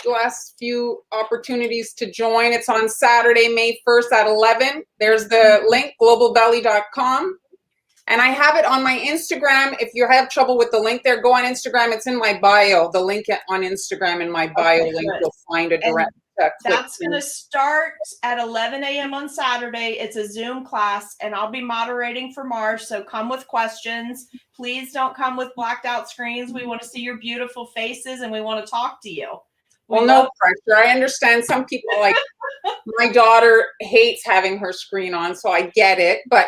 last few opportunities to join. It's on Saturday, May 1st at 11. There's the link, globalbelly.com. And I have it on my Instagram. If you have trouble with the link there, go on Instagram. It's in my bio. The link on Instagram in my bio link, you'll find a direct click.
That's going to start at 11 a.m. on Saturday. It's a Zoom class, and I'll be moderating for March. So come with questions. Please don't come with blacked out screens. We want to see your beautiful faces, and we want to talk to you.
Well, no pressure. I understand some people, like my daughter hates having her screen on, so I get it. But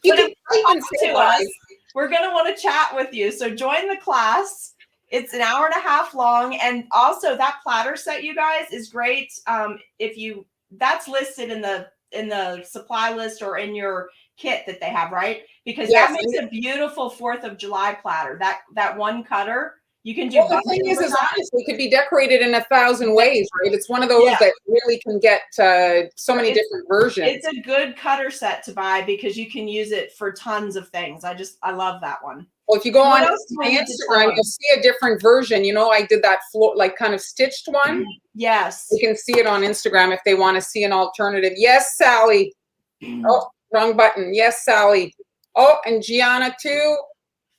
you can even say to us.
We're going to want to chat with you. So join the class. It's an hour and a half long. And also that platter set, you guys, is great. That's listed in the supply list or in your kit that they have, right? Because that makes a beautiful 4th of July platter. That one cutter. You can do.
Well, the thing is honestly, it could be decorated in 1,000 ways, right? It's one of those that really can get so many different versions.
It's a good cutter set to buy because you can use it for tons of things. I love that one.
Well, if you go on my Instagram, you'll see a different version. You know, I did that kind of stitched one.
Yes.
You can see it on Instagram if they want to see an alternative. Yes, Sally. Oh, wrong button. Yes, Sally. Oh, and Gianna too.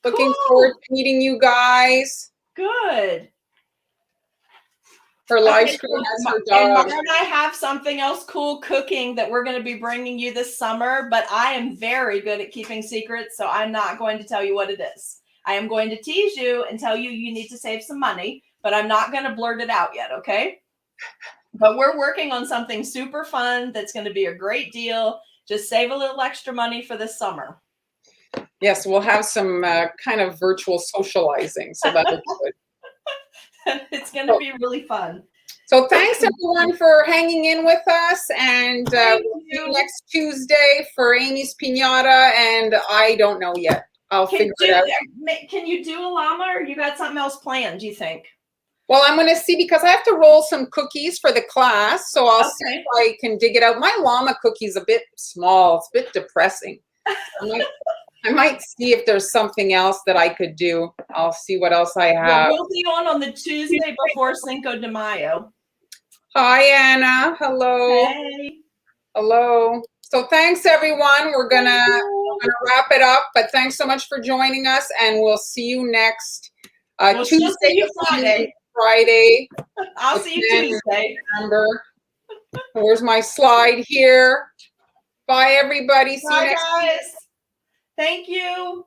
Looking forward to meeting you guys.
Good.
Her live stream has her dog.
And I have something else cool cooking that we're going to be bringing you this summer, but I am very good at keeping secrets, so I'm not going to tell you what it is. I am going to tease you and tell you need to save some money, but I'm not going to blurt it out yet, okay? But we're working on something super fun that's going to be a great deal. Just save a little extra money for this summer.
Yes, we'll have some kind of virtual socializing, so that'll be good.
It's going to be really fun.
So thanks everyone for hanging in with us, and we'll see you next Tuesday for Amy's Pinata, and I don't know yet. I'll figure it out.
Can you do a llama, or you got something else planned, do you think?
Well, I'm going to see, because I have to roll some cookies for the class, so I'll see if I can dig it out. My llama cookie's a bit small. It's a bit depressing. I might see if there's something else that I could do. I'll see what else I have.
We'll be on the Tuesday before Cinco de Mayo.
Hi, Anna. Hello.
Hey.
Hello. So thanks, everyone. We're gonna wrap it up, but thanks so much for joining us, and we'll see you next Tuesday.
See you
Friday.
I'll see you Tuesday.
Remember. Where's my slide here? Bye, everybody. See you next week.
Thank you.